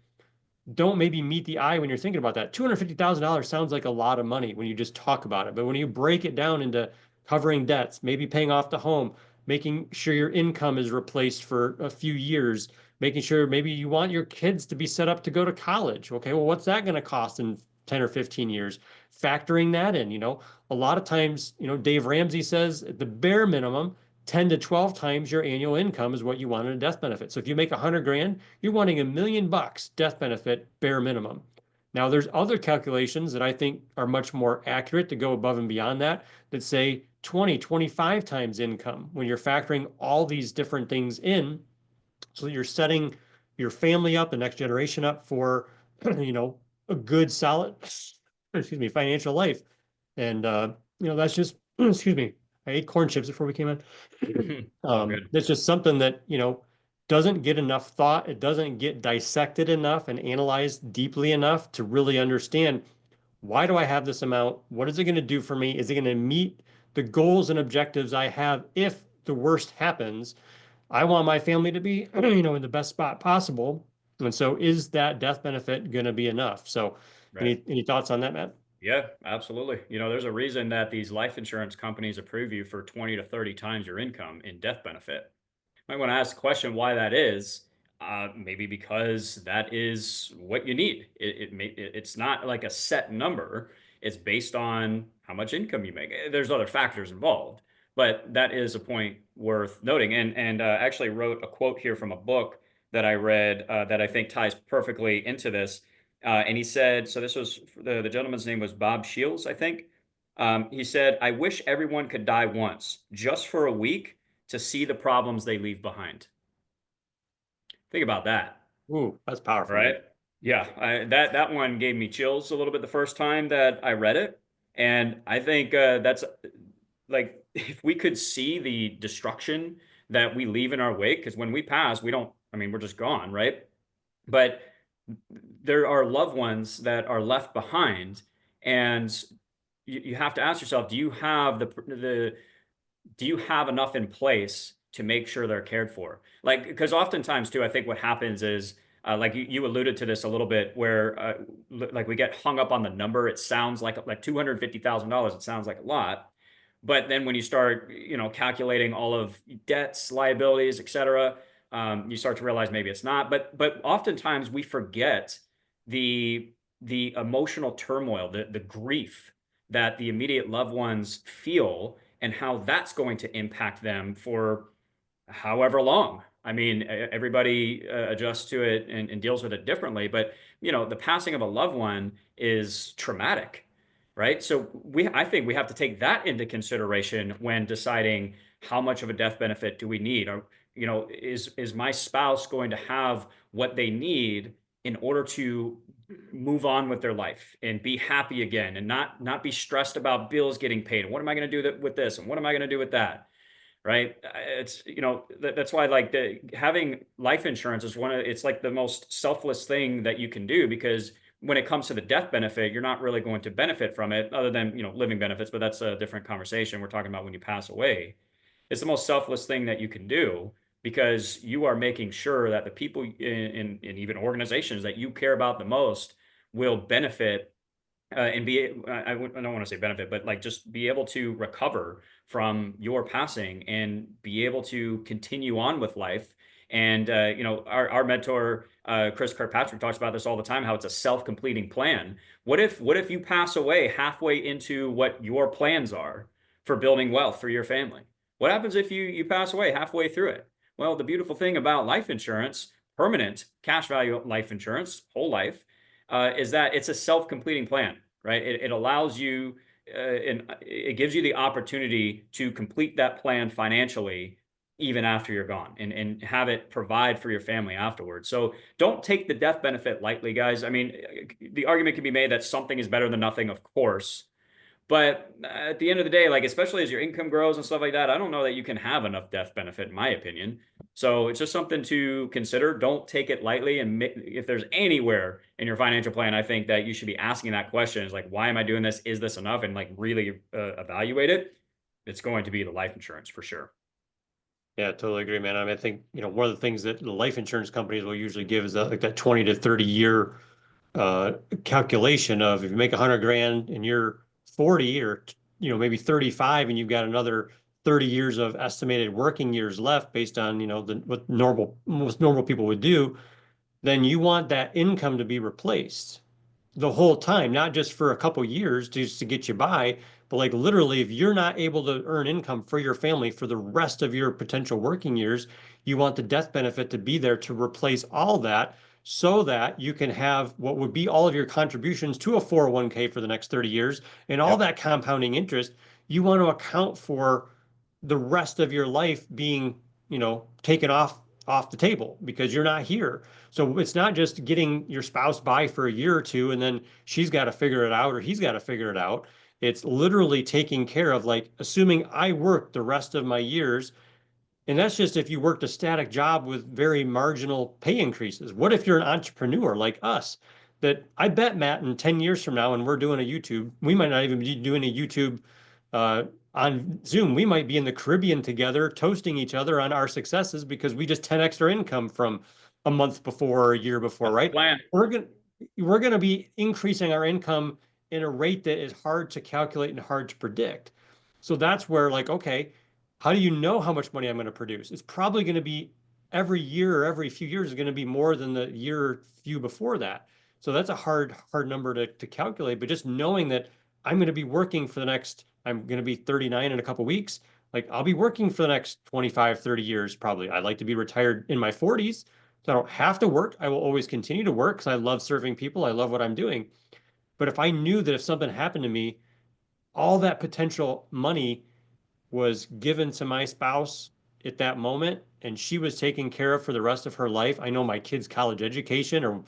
don't maybe meet the eye when you're thinking about that. $250,000 sounds like a lot of money when you just talk about it. But when you break it down into covering debts, maybe paying off the home, making sure your income is replaced for a few years, making sure maybe you want your kids to be set up to go to college. Okay, well, what's that going to cost in 10 or 15 years? Factoring that in, a lot of times, Dave Ramsey says at the bare minimum, 10 to 12 times your annual income is what you want in a death benefit. So if you make 100 grand, you're wanting $1 million death benefit bare minimum. Now, there's other calculations that I think are much more accurate to go above and beyond that, that say 20, 25 times income when you're factoring all these different things in, so that you're setting your family up, the next generation up for, a good, solid, excuse me, financial life. And, that's just, excuse me, I ate corn chips before we came in. It's all good. That's just something that, doesn't get enough thought. It doesn't get dissected enough and analyzed deeply enough to really understand, why do I have this amount? What is it going to do for me? Is it going to meet the goals and objectives I have if the worst happens? I want my family to be, in the best spot possible. And so is that death benefit going to be enough? So Right. any thoughts on that, Matt? Yeah, absolutely. There's a reason that these life insurance companies approve you for 20 to 30 times your income in death benefit. Might want to ask the question why that is. Maybe because that is what you need. It's not like a set number. It's based on how much income you make. There's other factors involved, but that is a point worth noting. And actually wrote a quote here from a book that I read that I think ties perfectly into this. And he said, so this was the gentleman's name was Bob Shields, I think. He said, "I wish everyone could die once, just for a week, to see the problems they leave behind." Think about that, Ooh, that's powerful, right? man. Yeah, that one gave me chills a little bit the first time that I read it, and I think that's like if we could see the destruction that we leave in our wake, because when we pass, we don't. I mean, we're just gone, right? But there are loved ones that are left behind, and you have to ask yourself: Do you have the do you have enough in place to make sure they're cared for? Like, because oftentimes too, I think what happens is, like you alluded to this a little bit, where like we get hung up on the number. It sounds like $250,000. It sounds like a lot, but then when you start, calculating all of debts, liabilities, etc., you start to realize maybe it's not. But oftentimes we forget the the emotional turmoil, the grief that the immediate loved ones feel, and how that's going to impact them for however long. I mean, everybody adjusts to it and deals with it differently, but the passing of a loved one is traumatic, right? So I think we have to take that into consideration when deciding how much of a death benefit do we need, or is my spouse going to have what they need in order to move on with their life and be happy again, and not be stressed about bills getting paid, and what am I going to do with this, and what am I going to do with that, right? It's that's why, like, having life insurance is it's like the most selfless thing that you can do, because when it comes to the death benefit, you're not really going to benefit from it other than living benefits, but that's a different conversation. We're talking about when you pass away. It's the most selfless thing that you can do, because you are making sure that the people in even organizations that you care about the most will benefit, and I don't want to say benefit, but like just be able to recover from your passing and be able to continue on with life. And our mentor, Chris Kirkpatrick, talks about this all the time, how it's a self-completing plan. What if you pass away halfway into what your plans are for building wealth for your family? What happens if you pass away halfway through it? Well, the beautiful thing about life insurance, permanent cash value life insurance, whole life, is that it's a self-completing plan, right? It allows you, and it gives you the opportunity to complete that plan financially even after you're gone, and have it provide for your family afterwards. So don't take the death benefit lightly, guys. I mean, the argument can be made that something is better than nothing, of course. But at the end of the day, like, especially as your income grows and stuff like that, I don't know that you can have enough death benefit, in my opinion. So it's just something to consider. Don't take it lightly. And if there's anywhere in your financial plan, I think that you should be asking that question, is like, why am I doing this? Is this enough? And like really evaluate it. It's going to be the life insurance for sure. Yeah, totally agree, man. I mean, I think, one of the things that the life insurance companies will usually give is that, like, that 20 to 30 year uh, calculation of, if you make 100 grand and you're 40, or, maybe 35, and you've got another 30 years of estimated working years left based on, what most normal people would do, then you want that income to be replaced the whole time, not just for a couple years just to get you by, but like literally, if you're not able to earn income for your family for the rest of your potential working years, you want the death benefit to be there to replace all that so that you can have what would be all of your contributions to a 401k for the next 30 years and all Yep. that compounding interest. You want to account for the rest of your life being, taken off the table because you're not here. So it's not just getting your spouse by for a year or two and then she's got to figure it out or he's got to figure it out. It's literally taking care of, like, assuming I work the rest of my years, and that's just if you worked a static job with very marginal pay increases. What if you're an entrepreneur like us? That I bet, Matt, in 10 years from now, when we're doing a YouTube, we might not even be doing a YouTube uh, on Zoom. We might be in the Caribbean together, toasting each other on our successes because we just 10 extra income from a month before or a year before, That's the right? plan. We're gonna we're gonna be increasing our income in a rate that is hard to calculate and hard to predict. So that's where, like, okay, how do you know how much money I'm going to produce? It's probably going to be every year or every few years is going to be more than the year or few before that. So that's a hard number to calculate. But just knowing that I'm going to be working for the next, I'm going to be 39 in a couple weeks. Like, I'll be working for the next 25, 30 years, probably. I'd like to be retired in my 40s. So I don't have to work. I will always continue to work because I love serving people. I love what I'm doing. But if I knew that if something happened to me, all that potential money was given to my spouse at that moment and she was taken care of for the rest of her life. I know my kids' college education or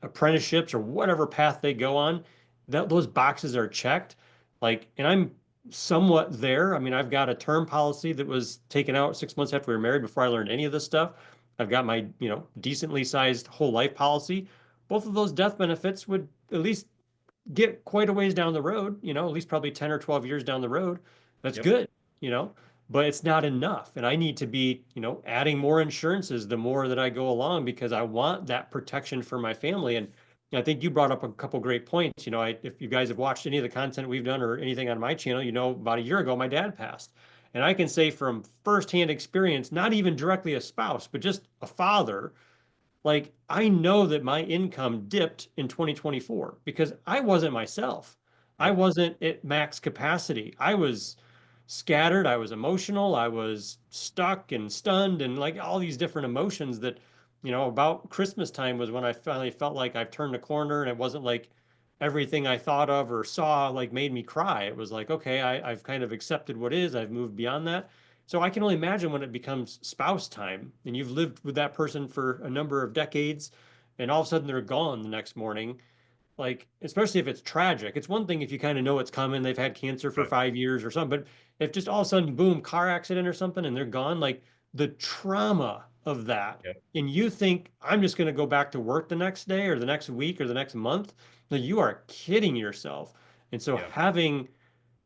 apprenticeships or whatever path they go on, that those boxes are checked. Like, and I'm somewhat there. I mean, I've got a term policy that was taken out 6 months after we were married before I learned any of this stuff. I've got my, decently sized whole life policy. Both of those death benefits would at least get quite a ways down the road, at least probably 10 or 12 years down the road. That's Yep. good, but it's not enough. And I need to be, adding more insurances the more that I go along because I want that protection for my family. And I think you brought up a couple great points. If you guys have watched any of the content we've done or anything on my channel, about a year ago, my dad passed. And I can say from firsthand experience, not even directly a spouse, but just a father, like, I know that my income dipped in 2024 because I wasn't myself. I Yep. wasn't at max capacity. I was scattered. I was emotional. I was stuck and stunned and like all these different emotions that, about Christmas time was when I finally felt like I've turned a corner and it wasn't like everything I thought of or saw like made me cry. It was like, okay, I've kind of accepted what is. I've moved beyond that. So I can only imagine when it becomes spouse time and you've lived with that person for a number of decades and all of a sudden they're gone the next morning. Like, especially if it's tragic. It's one thing if you kind of know it's coming, they've had cancer for Right. 5 years or something, but if just all of a sudden, boom, car accident or something and they're gone, like the trauma of that. Yep. And you think, I'm just going to go back to work the next day or the next week or the next month. No, you are kidding yourself. And so Yeah. having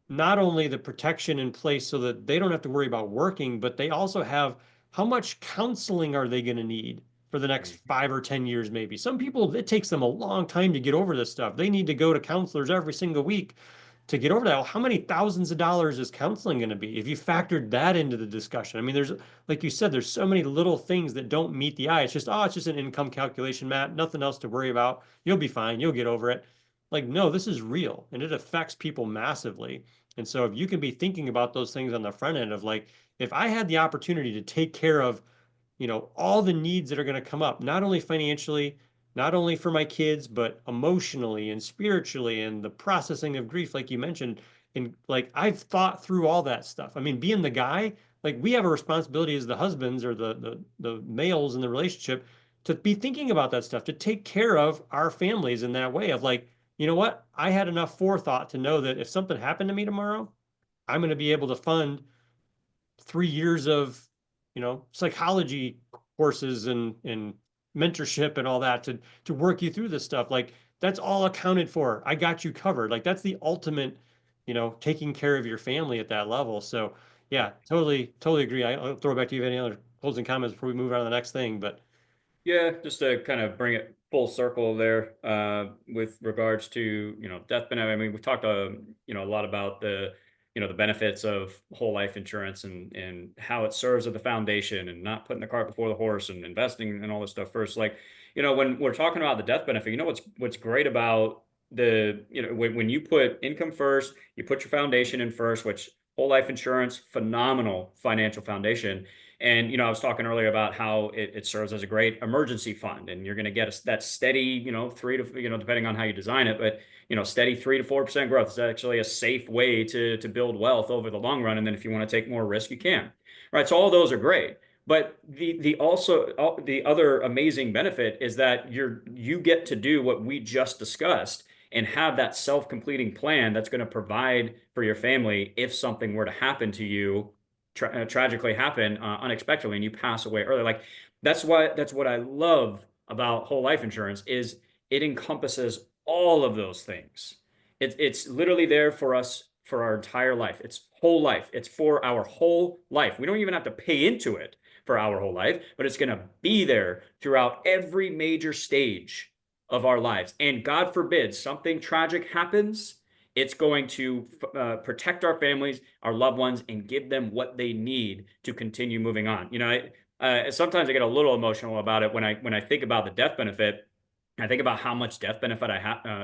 not only the protection in place so that they don't have to worry about working, but they also have how much counseling are they going to need for the next Mhm. 5 or 10 years, maybe. Some people, it takes them a long time to get over this stuff. They need to go to counselors every single week to get over that. Well, how many thousands of dollars is counseling going to be if you factored that into the discussion? I mean, there's, like you said, there's so many little things that don't meet the eye. It's just, oh, it's just an income calculation, Matt. Nothing else to worry about. You'll be fine. You'll get over it. Like, no, this is real and it affects people massively. And so if you can be thinking about those things on the front end of like, if I had the opportunity to take care of, all the needs that are going to come up, not only financially, not only for my kids, but emotionally and spiritually and the processing of grief, like you mentioned. And like, I've thought through all that stuff. I mean, being the guy, like we have a responsibility as the husbands or the males in the relationship to be thinking about that stuff, to take care of our families in that way of like, you know what? I had enough forethought to know that if something happened to me tomorrow, I'm going to be able to fund 3 years of, psychology courses and mentorship and all that to work you through this stuff. Like that's all accounted for. I got you covered. Like that's the ultimate, taking care of your family at that level. So yeah, Yep. totally agree. I'll throw it back to you. If any other closing comments before we move on to the next thing, but Yeah, just to kind of bring it full circle there, with regards to, death benefit. I mean, we've talked, a lot about the the benefits of whole life insurance and how it serves as the foundation and not putting the cart before the horse and investing and all this stuff first. Like, when we're talking about the death benefit, what's great about when you put income first, you put your foundation in first, which whole life insurance, phenomenal financial foundation. And, I was talking earlier about how it serves as a great emergency fund, and you're going to get that steady, three to, depending on how you design it, but steady 3 to 4% growth is actually a safe way to build wealth over the long run. And then if you want to take more risk, you can. Right. So all those are great. But the other amazing benefit is that you get to do what we just discussed and have that self-completing plan that's going to provide for your family if something were to happen to you, tragically happen unexpectedly, and you pass away early. Like, that's what I love about whole life insurance is it encompasses all of those things. It's literally there for us for our entire life. It's whole life. It's for our whole life. We don't even have to pay into it for our whole life, but it's going to be there throughout every major stage of our lives. And God forbid something tragic happens, it's going to protect our families, our loved ones, and give them what they need to continue moving on. Sometimes I get a little emotional about it when I think about the death benefit. I think about how much death benefit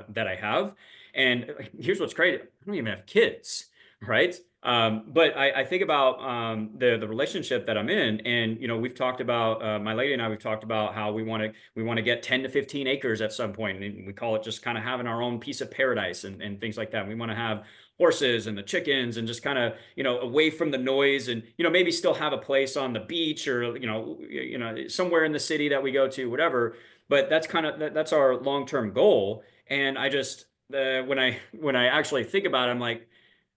that I have, and here's what's crazy: I don't even have kids, right? But I think about the relationship that I'm in, and we've talked about my lady and I. We've talked about how we want to get 10 to 15 acres at some point, and we call it just kind of having our own piece of paradise and things like that. We want to have horses and the chickens and just kind of away from the noise, and maybe still have a place on the beach or somewhere in the city that we go to, whatever. But that's our long-term goal. And I just when I actually think about it, I'm like,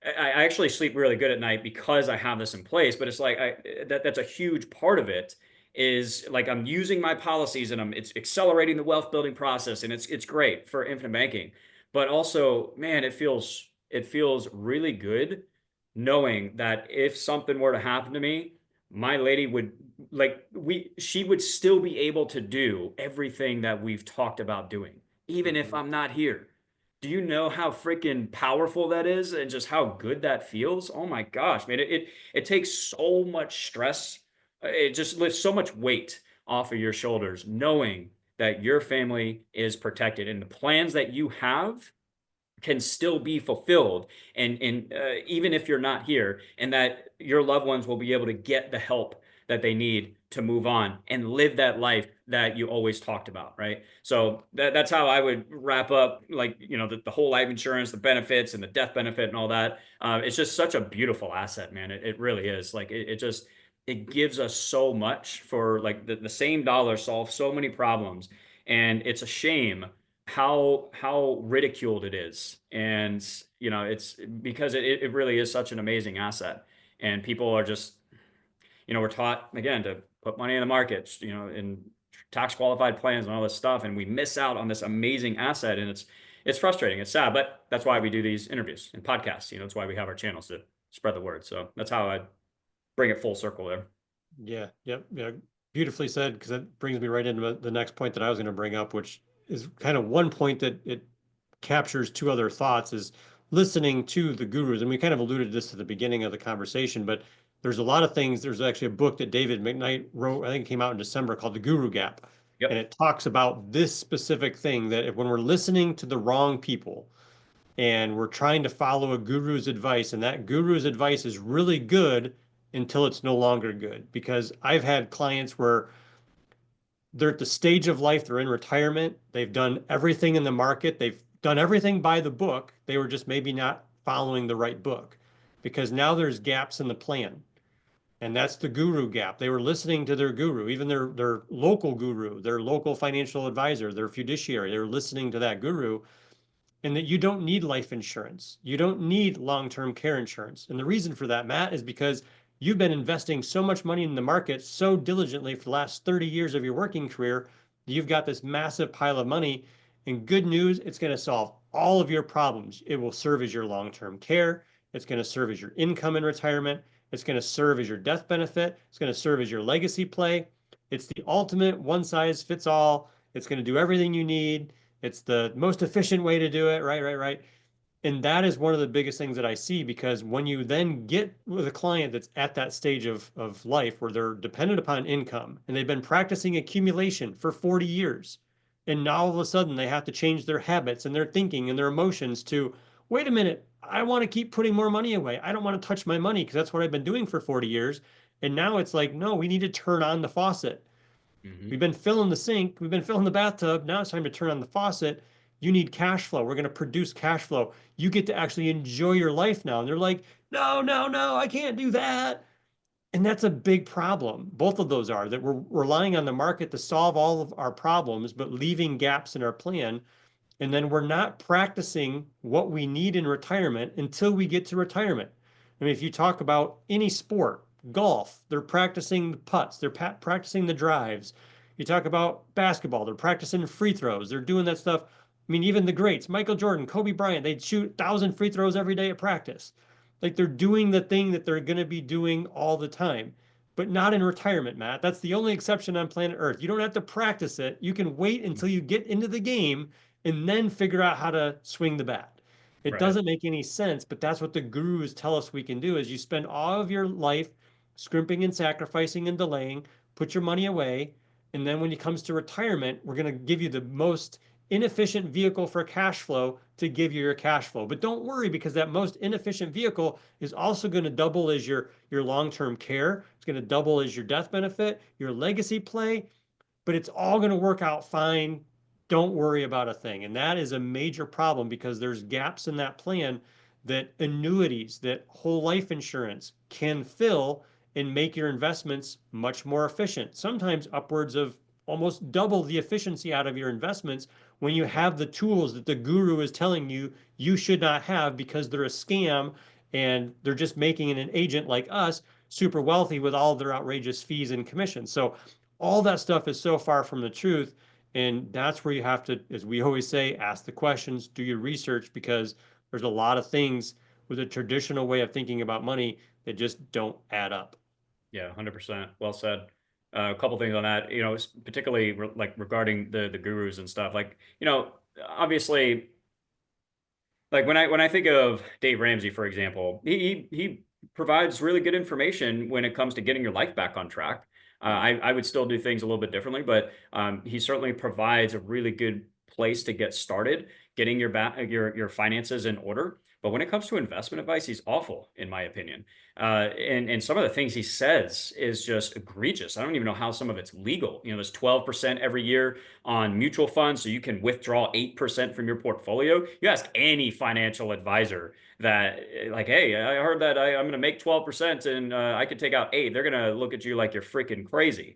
I actually sleep really good at night because I have this in place. But it's like that's a huge part of it is like I'm using my policies and it's accelerating the wealth building process, and it's great for infinite banking. But also, man, it feels really good knowing that if something were to happen to me, my lady would she would still be able to do everything that we've talked about doing, even if Mhm. I'm not here. Do you know how freaking powerful that is and just how good that feels? Oh my gosh, man. It takes so much stress. It just lifts so much weight off of your shoulders knowing that your family is protected and the plans that you have can still be fulfilled, and even if you're not here, and that your loved ones will be able to get the help that they need to move on and live that life that you always talked about, right? So that's how I would wrap up, like, the whole life insurance, the benefits and the death benefit and all that. It's just such a beautiful asset, man. It really is. Like, it gives us so much for, like, the same dollar solves so many problems, and it's a shame how ridiculed it is. And it's because it really is such an amazing asset, and people are just, we're taught again to put money in the markets, in tax qualified plans and all this stuff, and we miss out on this amazing asset. And it's frustrating, it's sad, but that's why we do these interviews and podcasts. That's why we have our channels to spread the word. So that's how I bring it full circle there. Yeah, yep, yeah. Beautifully said, because that brings me right into the next point that I was going to bring up, which is kind of one point that it captures two other thoughts is listening to the gurus. And we kind of alluded to this at the beginning of the conversation, but there's a lot of things. There's actually a book that David McKnight wrote, I think it came out in December, called The Guru Gap. And Yep. it talks about this specific thing that if, when we're listening to the wrong people, and we're trying to follow a guru's advice, and that guru's advice is really good until it's no longer good. Because I've had clients where they're at the stage of life, they're in retirement, they've done everything in the market, they've done everything by the book, they were just maybe not following the right book because now there's gaps in the plan. And that's the guru gap. They were listening to their guru, even their local guru, their local financial advisor, their fiduciary. They were listening to that guru, and that you don't need life insurance. You don't need long-term care insurance. And the reason for that, Matt, is because you've been investing so much money in the market so diligently for the last 30 years of your working career. You've got this massive pile of money. And good news, it's going to solve all of your problems. It will serve as your long-term care. It's going to serve as your income in retirement. It's going to serve as your death benefit. It's going to serve as your legacy play. It's the ultimate one size fits all. It's going to do everything you need. It's the most efficient way to do it. Right, right, right. And that is one of the biggest things that I see, because when you then get with a client that's at that stage of life where they're dependent upon income and they've been practicing accumulation for 40 years, and now all of a sudden they have to change their habits and their thinking and their emotions to, wait a minute, I want to keep putting more money away. I don't want to touch my money because that's what I've been doing for 40 years. And now it's like, no, we need to turn on the faucet. We've Hmm. been filling the sink, we've been filling the bathtub. Now it's time to turn on the faucet. You need cash flow. We're going to produce cash flow. You get to actually enjoy your life now. And they're like, no, no, no, I can't do that. And that's a big problem. Both of those are that we're relying on the market to solve all of our problems, but leaving gaps in our plan. And then we're not practicing what we need in retirement until we get to retirement. I mean, if you talk about any sport, golf, they're practicing the putts, they're practicing the drives. You talk about basketball, they're practicing free throws, they're doing that stuff. I mean, even the greats, Michael Jordan, Kobe Bryant, they'd shoot 1,000 free throws every day at practice. Like they're doing the thing that they're going to be doing all the time, but not in retirement, Matt. That's the only exception on planet Earth. You don't have to practice it. You can wait until you get into the game and then figure out how to swing the bat. It Right. doesn't make any sense, but that's what the gurus tell us we can do. Is you spend all of your life scrimping and sacrificing and delaying, put your money away, and then when it comes to retirement, we're going to give you the most inefficient vehicle for cash flow to give you your cash flow. But don't worry, because that most inefficient vehicle is also going to double as your long-term care. It's going to double as your death benefit, your legacy play, but it's all going to work out fine. Don't worry about a thing. And that is a major problem, because there's gaps in that plan that annuities, that whole life insurance can fill and make your investments much more efficient. Sometimes upwards of almost double the efficiency out of your investments when you have the tools that the guru is telling you you should not have, because they're a scam and they're just making an agent like us super wealthy with all their outrageous fees and commissions. So all that stuff is so far from the truth. And that's where you have to, as we always say, ask the questions, do your research, because there's a lot of things with a traditional way of thinking about money that just don't add up. Yeah, 100%. Well said. A couple things on that, particularly like regarding the gurus and stuff. Like, obviously, like when I think of Dave Ramsey, for example, he provides really good information when it comes to getting your life back on track. I would still do things a little bit differently, but he certainly provides a really good place to get started, getting your finances in order. But when it comes to investment advice, he's awful, in my opinion. And some of the things he says is just egregious. I don't even know how some of it's legal. There's 12% every year on mutual funds, so you can withdraw 8% from your portfolio. You ask any financial advisor that, like, hey, I heard that I'm going to make 12% and I could take out 8. They're going to look at you like you're freaking crazy,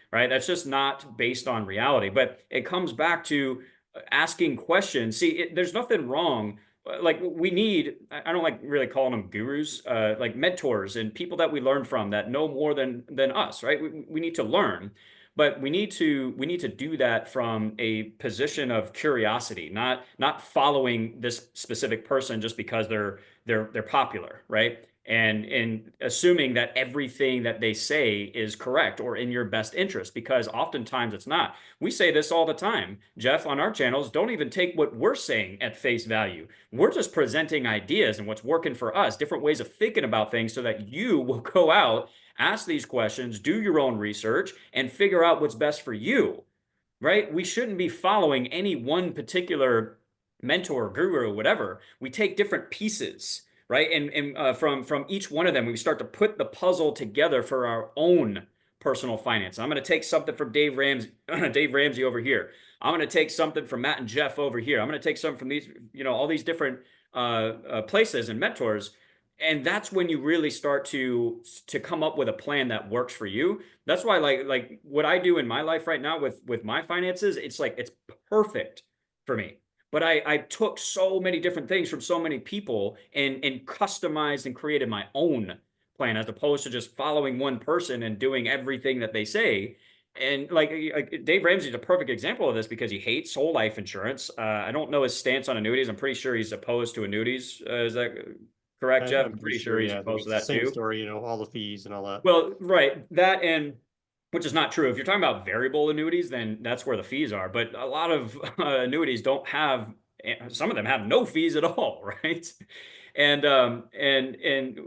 right? That's just not based on reality. But it comes back to asking questions. See, there's nothing wrong. Like we need, I don't like really calling them gurus, like mentors and people that we learn from that know more than us, right? We need to learn, but we need to do that from a position of curiosity, not following this specific person just because they're popular, right? And assuming that everything that they say is correct or in your best interest, because oftentimes it's not. We say this all the time, Jeff, on our channels. Don't even take what we're saying at face value. We're just presenting ideas and what's working for us, different ways of thinking about things, so that you will go out, ask these questions, do your own research, and figure out what's best for you, right? We shouldn't be following any one particular mentor, guru, whatever. We take different pieces, right? And from each one of them, we start to put the puzzle together for our own personal finance. I'm going to take something from Dave Ramsey, Dave Ramsey over here. I'm going to take something from Matt and Jeff over here. I'm going to take something from these, all these different places and mentors. And that's when you really start to come up with a plan that works for you. That's why like what I do in my life right now with my finances, it's like it's perfect for me. But I took so many different things from so many people and customized and created my own plan, as opposed to just following one person and doing everything that they say. And like Dave Ramsey is a perfect example of this, because he hates whole life insurance. I don't know his stance on annuities. I'm pretty sure he's opposed to annuities. Is that correct, Jeff? I'm I'm pretty pretty sure, sure he's yeah. I think opposed to it's the that same too. story, all the fees and all that. Well, right. That, and which is not true. If you're talking about variable annuities, then that's where the fees are. But a lot of annuities don't have some of them have no fees at all, right? And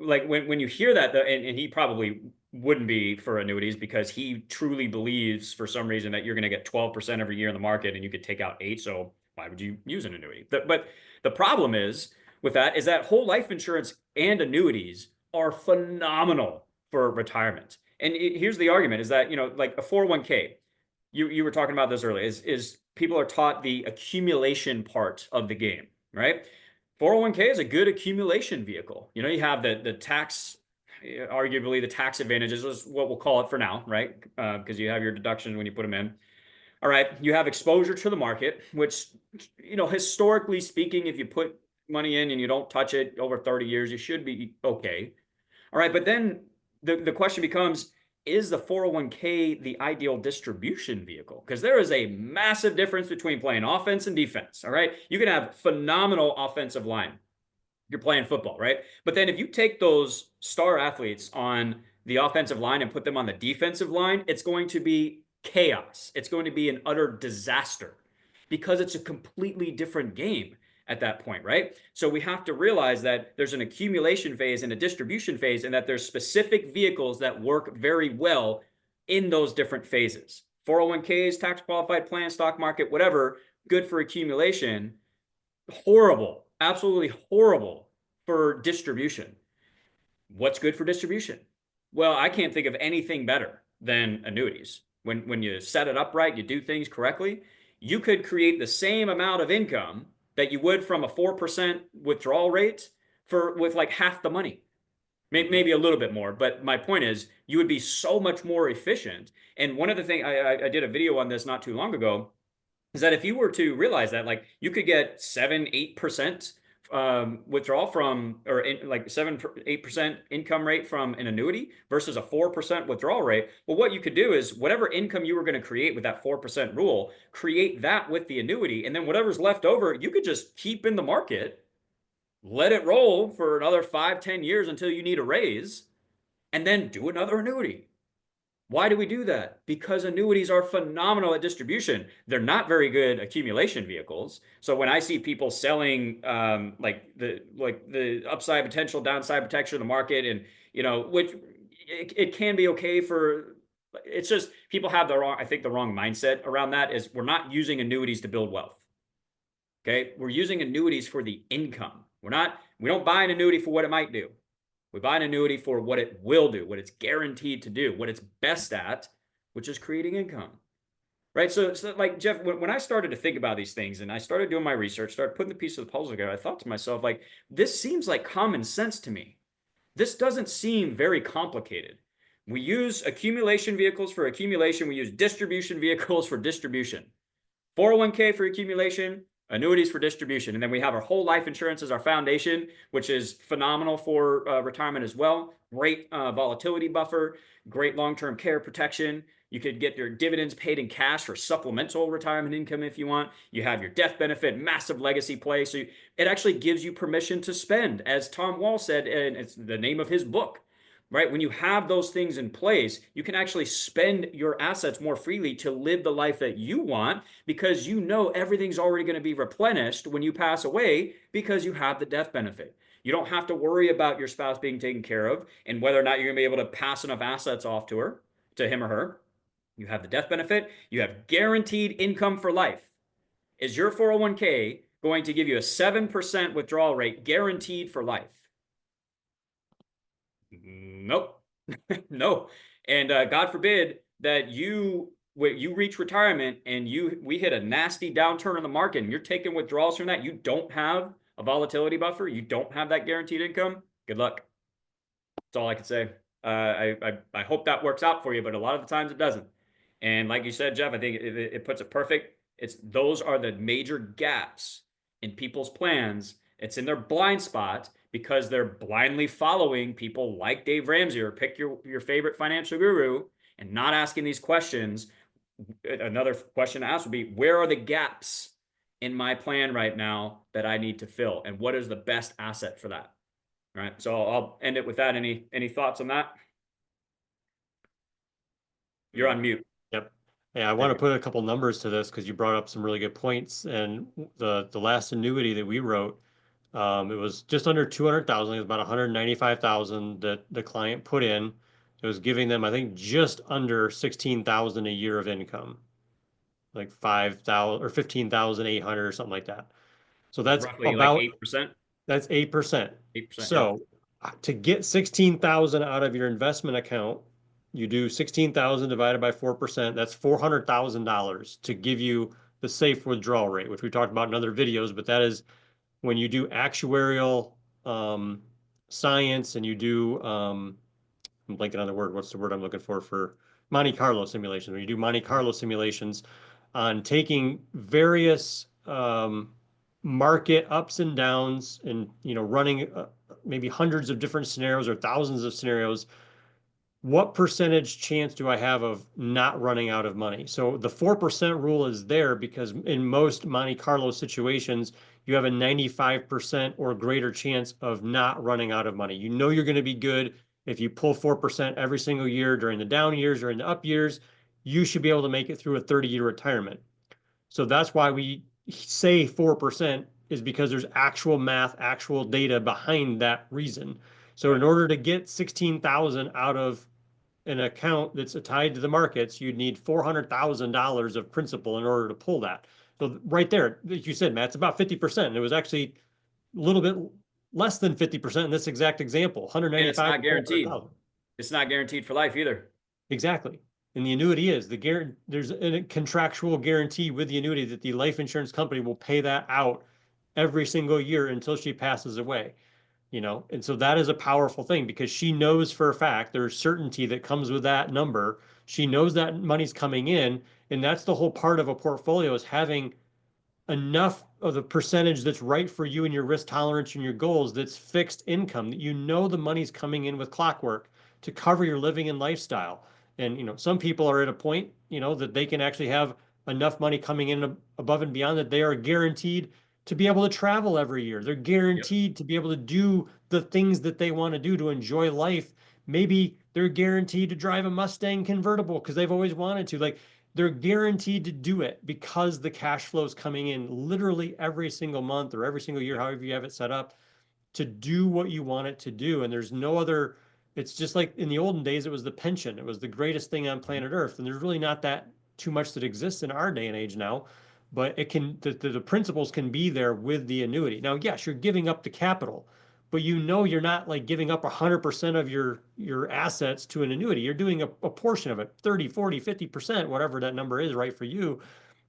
like when you hear that, and he probably wouldn't be for annuities because he truly believes for some reason that you're going to get 12% every year in the market and you could take out 8. So why would you use an annuity? But the problem is with that is that whole life insurance and annuities are phenomenal for retirement. And here's the argument is that, like a 401k, you were talking about this earlier, is people are taught the accumulation part of the game, right? 401k is a good accumulation vehicle. You have the tax, arguably the tax advantages is what we'll call it for now, right? Because you have your deductions when you put them in. All right, you have exposure to the market, which, historically speaking, if you put money in and you don't touch it over 30 years, you should be okay. All right, but then the question becomes, is the 401k the ideal distribution vehicle? Because there is a massive difference between playing offense and defense. All right, you can have phenomenal offensive line. You're playing football, right? But then if you take those star athletes on the offensive line and put them on the defensive line, it's going to be chaos. It's going to be an utter disaster because it's a completely different game at that point, right? So we have to realize that there's an accumulation phase and a distribution phase, and that there's specific vehicles that work very well in those different phases. 401ks, tax qualified plan, stock market, whatever, good for accumulation. Horrible, absolutely horrible for distribution. What's good for distribution? Well, I can't think of anything better than annuities. When you set it up right, you do things correctly, you could create the same amount of income that you would from a 4% withdrawal rate with like half the money. Maybe a little bit more, but my point is you would be so much more efficient. And one of the things, I did a video on this not too long ago, is that if you were to realize that, like, you could get 7-8% withdrawal from, or like 7-8% income rate from an annuity versus a 4% withdrawal rate. Well, what you could do is whatever income you were going to create with that 4% rule, create that with the annuity, and then whatever's left over, you could just keep in the market, let it roll for another 5-10 years until you need a raise, and then do another annuity. Why do we do that? Because annuities are phenomenal at distribution. They're not very good accumulation vehicles. So when I see people selling like the upside potential, downside protection of the market, and which it can be okay for, it's just people have the wrong mindset around that is we're not using annuities to build wealth. Okay, we're using annuities for the income. We don't buy an annuity for what it might do. We buy an annuity for what it will do, what it's guaranteed to do, what it's best at, which is creating income, right? So like, Jeff, when I started to think about these things and I started doing my research, started putting the piece of the puzzle together, I thought to myself, like, this seems like common sense to me. This doesn't seem very complicated. We use accumulation vehicles for accumulation. We use distribution vehicles for distribution. 401k for accumulation, annuities for distribution. And then we have our whole life insurance as our foundation, which is phenomenal for retirement as well. Great volatility buffer, great long-term care protection. You could get your dividends paid in cash for supplemental retirement income if you want. You have your death benefit, massive legacy play. So it actually gives you permission to spend, as Tom Wall said, and it's the name of his book. Right? When you have those things in place, you can actually spend your assets more freely to live the life that you want because everything's already going to be replenished when you pass away because you have the death benefit. You don't have to worry about your spouse being taken care of and whether or not you're going to be able to pass enough assets off to him or her. You have the death benefit. You have guaranteed income for life. Is your 401k going to give you a 7% withdrawal rate guaranteed for life? Nope. No. And God forbid that you reach retirement and we hit a nasty downturn in the market and you're taking withdrawals from that. You don't have a volatility buffer. You don't have that guaranteed income. Good luck. That's all I can say. I hope that works out for you, but a lot of the times it doesn't. And like you said, Jeff, I think it puts it perfect. Those are the major gaps in people's plans. It's in their blind spot because they're blindly following people like Dave Ramsey or pick your favorite financial guru and not asking these questions. Another question to ask would be, where are the gaps in my plan right now that I need to fill? And what is the best asset for that? All right. So I'll end it with that. Any thoughts on that? You're on mute. Yep. Yeah, I want to put a couple numbers to this because you brought up some really good points. And the last annuity that we wrote, it was just under 200,000. It was about 195,000 that the client put in. It was giving them, I think, just under 16,000 a year of income, like 5,000 or 15,800 or something like that. So It's that's roughly like about 8%. that's 8%. 8%. Yeah. So to get 16,000 out of your investment account, you do 16,000 divided by 4%. That's $400,000 to give you the safe withdrawal rate, which we talked about in other videos. But that is when you do actuarial um, science and you do, I'm blanking on the word. What's the word I'm looking for Monte Carlo simulations? When you do Monte Carlo simulations on taking various market ups and downs and running maybe hundreds of different scenarios or thousands of scenarios, what percentage chance do I have of not running out of money? So the 4% rule is there because in most Monte Carlo situations, you have a 95% or greater chance of not running out of money. You know you're going to be good if you pull 4% every single year during the down years or in the up years, you should be able to make it through a 30-year retirement. So that's why we say 4% is because there's actual math, actual data behind that reason. So Right. in order to get 16,000 out of an account that's tied to the markets, you'd need $400,000 of principal in order to pull that. So right there, like you said, Matt, it's about 50%. And it was actually a little bit less than 50% in this exact example, And it's 195 not to guaranteed. 400,000. It's not guaranteed for life either. Exactly. And the annuity is there's a contractual guarantee with the annuity that the life insurance company will pay that out every single year until she passes away. And so that is a powerful thing because she knows for a fact there's certainty that comes with that number. She knows that money's coming in, and that's the whole part of a portfolio is having enough of the percentage that's right for you and your risk tolerance and your goals that's fixed income that the money's coming in with clockwork to cover your living and lifestyle. And some people are at a point that they can actually have enough money coming in above and beyond that they are guaranteed to be able to travel every year. They're Yep. guaranteed to be able to do the things that they want to do to enjoy life. Maybe they're guaranteed to drive a Mustang convertible because they've always wanted to. Like they're guaranteed to do it because the cash flow is coming in literally every single month or every single year, however you have it set up, to do what you want it to do. And there's no other, it's just like in the olden days, it was the pension. It was the greatest thing on Mhm. planet Earth. And there's really not that too much that exists in our day and age now. But it can, the principles can be there with the annuity. Now, yes, you're giving up the capital, but you're not like giving up 100% of your assets to an annuity. You're doing a portion of it, 30, 40, 50%, whatever that number is right for you,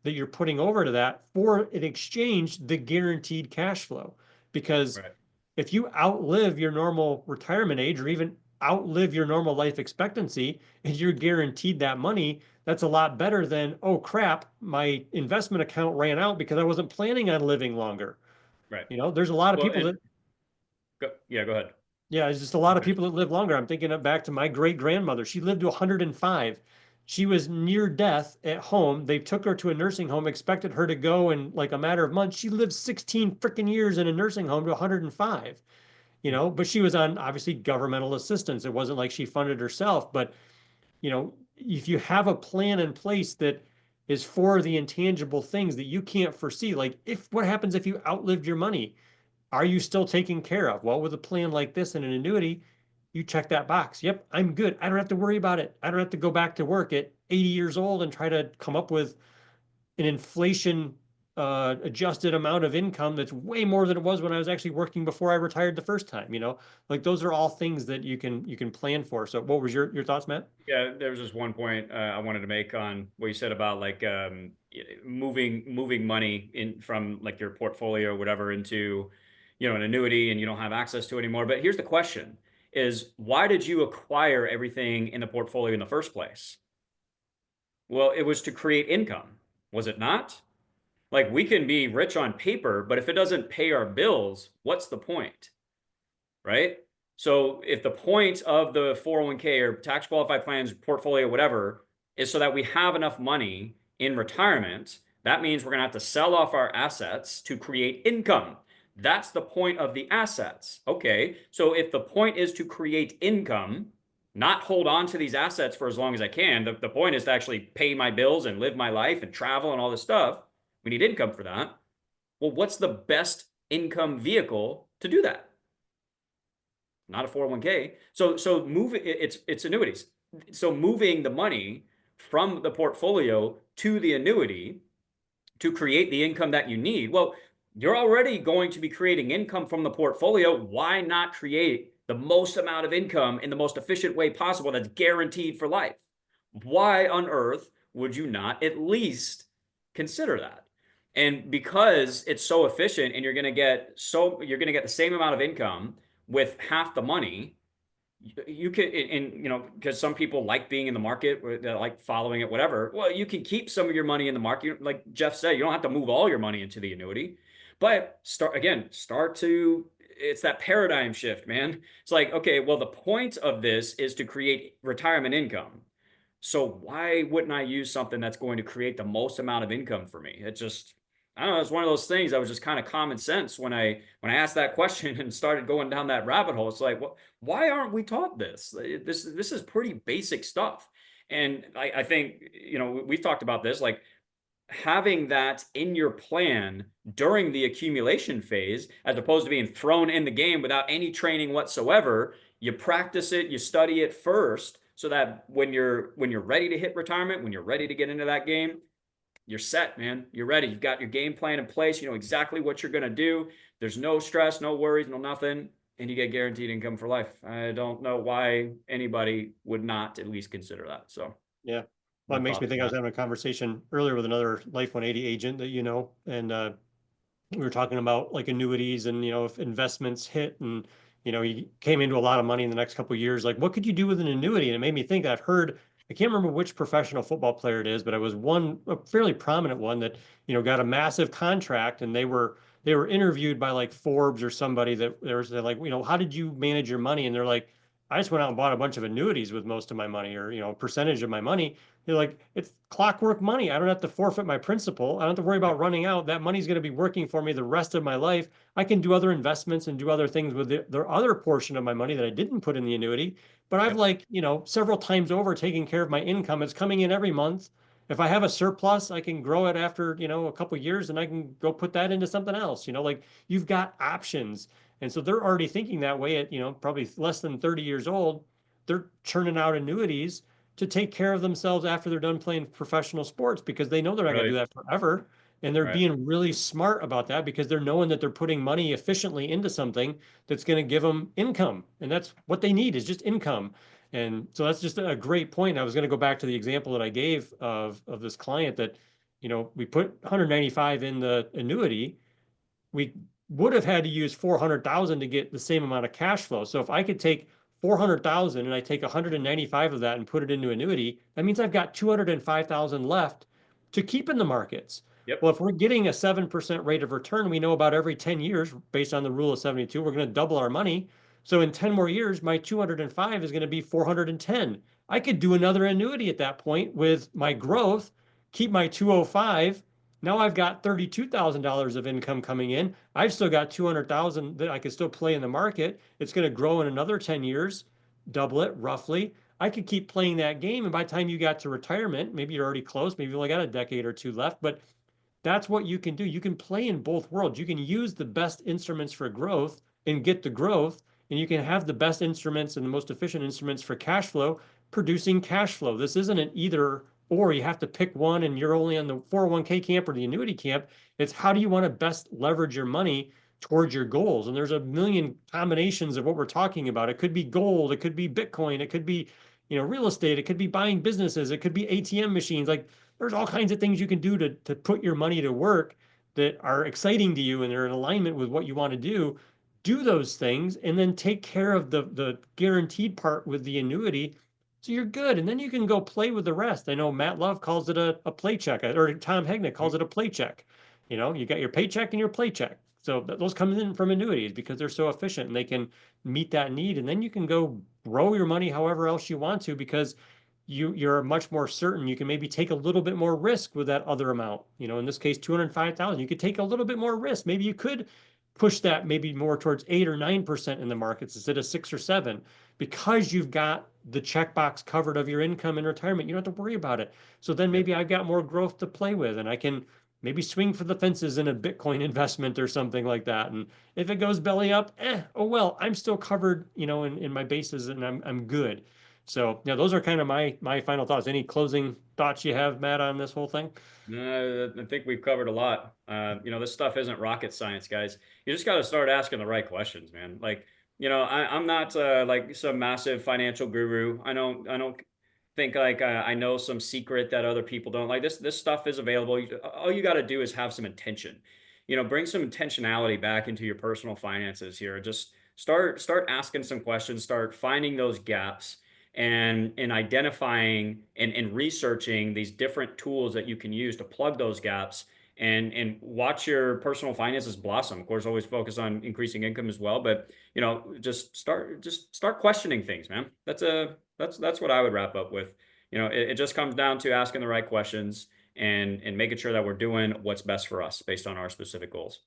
that you're putting over to that for in exchange the guaranteed cash flow. Because Right. if you outlive your normal retirement age or even outlive your normal life expectancy and you're guaranteed that money, that's a lot better than, oh crap, my investment account ran out because I wasn't planning on living longer. Right. There's a lot of Well, people and that, yeah, go ahead. yeah, there's just a lot of people that live longer. I'm thinking of back to my great grandmother. She lived to 105. She was near death at home. They took her to a nursing home, expected her to go in like a matter of months. She lived 16 freaking years in a nursing home to 105. But she was on obviously governmental assistance. It wasn't like she funded herself, but if you have a plan in place that is for the intangible things that you can't foresee, like if what happens if you outlived your money, are you still taken care of? Well, with a plan like this and an annuity, you check that box. Yep, I'm good. I don't have to worry about it. I don't have to go back to work at 80 years old and try to come up with an inflation adjusted amount of income that's way more than it was when I was actually working before I retired the first time. Like those are all things that you can plan for. So what was your thoughts, Matt? Yeah, there was just one point I wanted to make on what you said about like moving money in from like your portfolio or whatever into an annuity and you don't have access to it anymore. But here's the question: is why did you acquire everything in the portfolio in the first place? Well, it was to create income, was it not? Like we can be rich on paper, but if it doesn't pay our bills, what's the point? Right? So if the point of the 401k or tax qualified plans, portfolio, whatever, is so that we have enough money in retirement, that means we're going to have to sell off our assets to create income. That's the point of the assets. Okay. So if the point is to create income, not hold on to these assets for as long as I can. The point is to actually pay my bills and live my life and travel and all this stuff. We need income for that. Well, what's the best income vehicle to do that? Not a 401k. So move it's annuities. So moving the money from the portfolio to the annuity to create the income that you need. Well, you're already going to be creating income from the portfolio. Why not create the most amount of income in the most efficient way possible that's guaranteed for life? Why on earth would you not at least consider that? And because it's so efficient and you're going to get the same amount of income with half the money, you can, and because some people like being in the market, or they like following it, whatever. Well, you can keep some of your money in the market. Like Jeff said, you don't have to move all your money into the annuity, but it's that paradigm shift, man. It's like, okay, well, the point of this is to create retirement income. So why wouldn't I use something that's going to create the most amount of income for me? I don't know, it's one of those things that was just kind of common sense when I asked that question and started going down that rabbit hole. It's like, why aren't we taught this? This is pretty basic stuff. And I think, we've talked about this, like having that in your plan during the accumulation phase, as opposed to being thrown in the game without any training whatsoever. You practice it, you study it first, so that when you're ready to hit retirement, when you're ready to get into that game, you're set, man. You're ready. You've got your game plan in place. You know exactly what you're going to do. There's no stress, no worries, no nothing. And you get guaranteed income for life. I don't know why anybody would not at least consider that. So, Yeah. Well, it makes me think I was having a conversation earlier with another Life 180 agent that and we were talking about like annuities and if investments hit and he came into a lot of money in the next couple of years, like what could you do with an annuity? And it made me think I've heard, I can't remember which professional football player it is, but it was a fairly prominent one that got a massive contract, and they were interviewed by like Forbes or somebody that they're like, how did you manage your money? And they're like, I just went out and bought a bunch of annuities with most of my money, or a percentage of my money. They're like, it's clockwork money. I don't have to forfeit my principal. I don't have to worry about running out. That money's going to be working for me the rest of my life. I can do other investments and do other things with the other portion of my money that I didn't put in the annuity. But I've Yep. several times over taken care of my income. It's coming in every month. If I have a surplus, I can grow it after, a couple of years, and I can go put that into something else. Like you've got options. And so they're already thinking that way at, probably less than 30 years old. They're churning out annuities to take care of themselves after they're done playing professional sports, because they know they're not going to Right. do that forever. And they're Right. being really smart about that because they're knowing that they're putting money efficiently into something that's going to give them income. And that's what they need, is just income. And so that's just a great point. I was going to go back to the example that I gave of this client that, we put 195 in the annuity. We would have had to use 400,000 to get the same amount of cash flow. So if I could take 400,000 and I take 195 of that and put it into annuity, that means I've got 205,000 left to keep in the markets. Yep. Well, if we're getting a 7% rate of return, we know about every 10 years, based on the rule of 72, we're going to double our money. So in 10 more years, my 205 is going to be 410. I could do another annuity at that point with my growth, keep my 205. Now I've got $32,000 of income coming in. I've still got 200,000 that I can still play in the market. It's going to grow in another 10 years, double it roughly. I could keep playing that game. And by the time you got to retirement, maybe you're already close, maybe you only got a decade or two left, but that's what you can do. You can play in both worlds. You can use the best instruments for growth and get the growth, and you can have the best instruments and the most efficient instruments for cash flow, producing cash flow. This isn't an either or. You have to pick one and you're only on the 401k camp or the annuity camp. It's how do you want to best leverage your money towards your goals? And there's a million combinations of what we're talking about. It could be gold, it could be Bitcoin, it could be, real estate, it could be buying businesses, it could be ATM machines. Like there's all kinds of things you can do to put your money to work that are exciting to you and they're in alignment with what you want to do. Do those things and then take care of the guaranteed part with the annuity. So you're good. And then you can go play with the rest. I know Matt Love calls it a play check, or Tom Hegnick calls it a play check. You got your paycheck and your play check. So those come in from annuities because they're so efficient and they can meet that need. And then you can go grow your money however else you want to, because you're much more certain. You can maybe take a little bit more risk with that other amount. In this case, 205,000. You could take a little bit more risk. Maybe you could push that maybe more towards 8 or 9% in the markets instead of 6 or 7, because you've got the checkbox covered of your income in retirement. You don't have to worry about it. So then Yep. maybe I've got more growth to play with, and I can maybe swing for the fences in a Bitcoin investment or something like that. And if it goes belly up, oh well, I'm still covered, in my bases, and I'm good. So yeah, those are kind of my final thoughts. Any closing thoughts you have, Matt, on this whole thing? I think we've covered a lot. This stuff isn't rocket science, guys. You just got to start asking the right questions, man. Like, I'm not like some massive financial guru. I don't think like I know some secret that other people don't. Like this stuff is available. All you got to do is have some intention. Bring some intentionality back into your personal finances here. Just start asking some questions. Start finding those gaps and identifying and researching these different tools that you can use to plug those gaps and watch your personal finances blossom. Of course, always focus on increasing income as well, but just start questioning things, man. That's what I would wrap up with. It just comes down to asking the right questions and making sure that we're doing what's best for us based on our specific goals.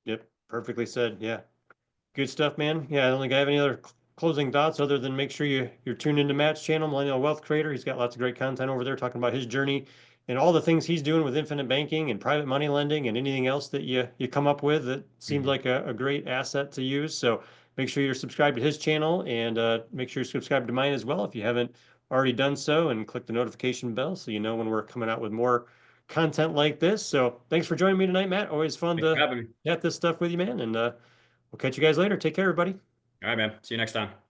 Yep, perfectly said. Yeah. Good stuff, man. Yeah, I don't think I have any other closing thoughts other than make sure you're tuned into Matt's channel, Millennial Wealth Creator. He's got lots of great content over there talking about his journey and all the things he's doing with infinite banking and private money lending and anything else that you come up with that seems Mhm. like a great asset to use. So make sure you're subscribed to his channel, and make sure you're subscribed to mine as well if you haven't already done so, and click the notification bell so you know when we're coming out with more content like this. So thanks for joining me tonight, Matt. Always fun Thanks for to having me. chat this stuff with you, man. And we'll catch you guys later. Take care, everybody. All right, man. See you next time.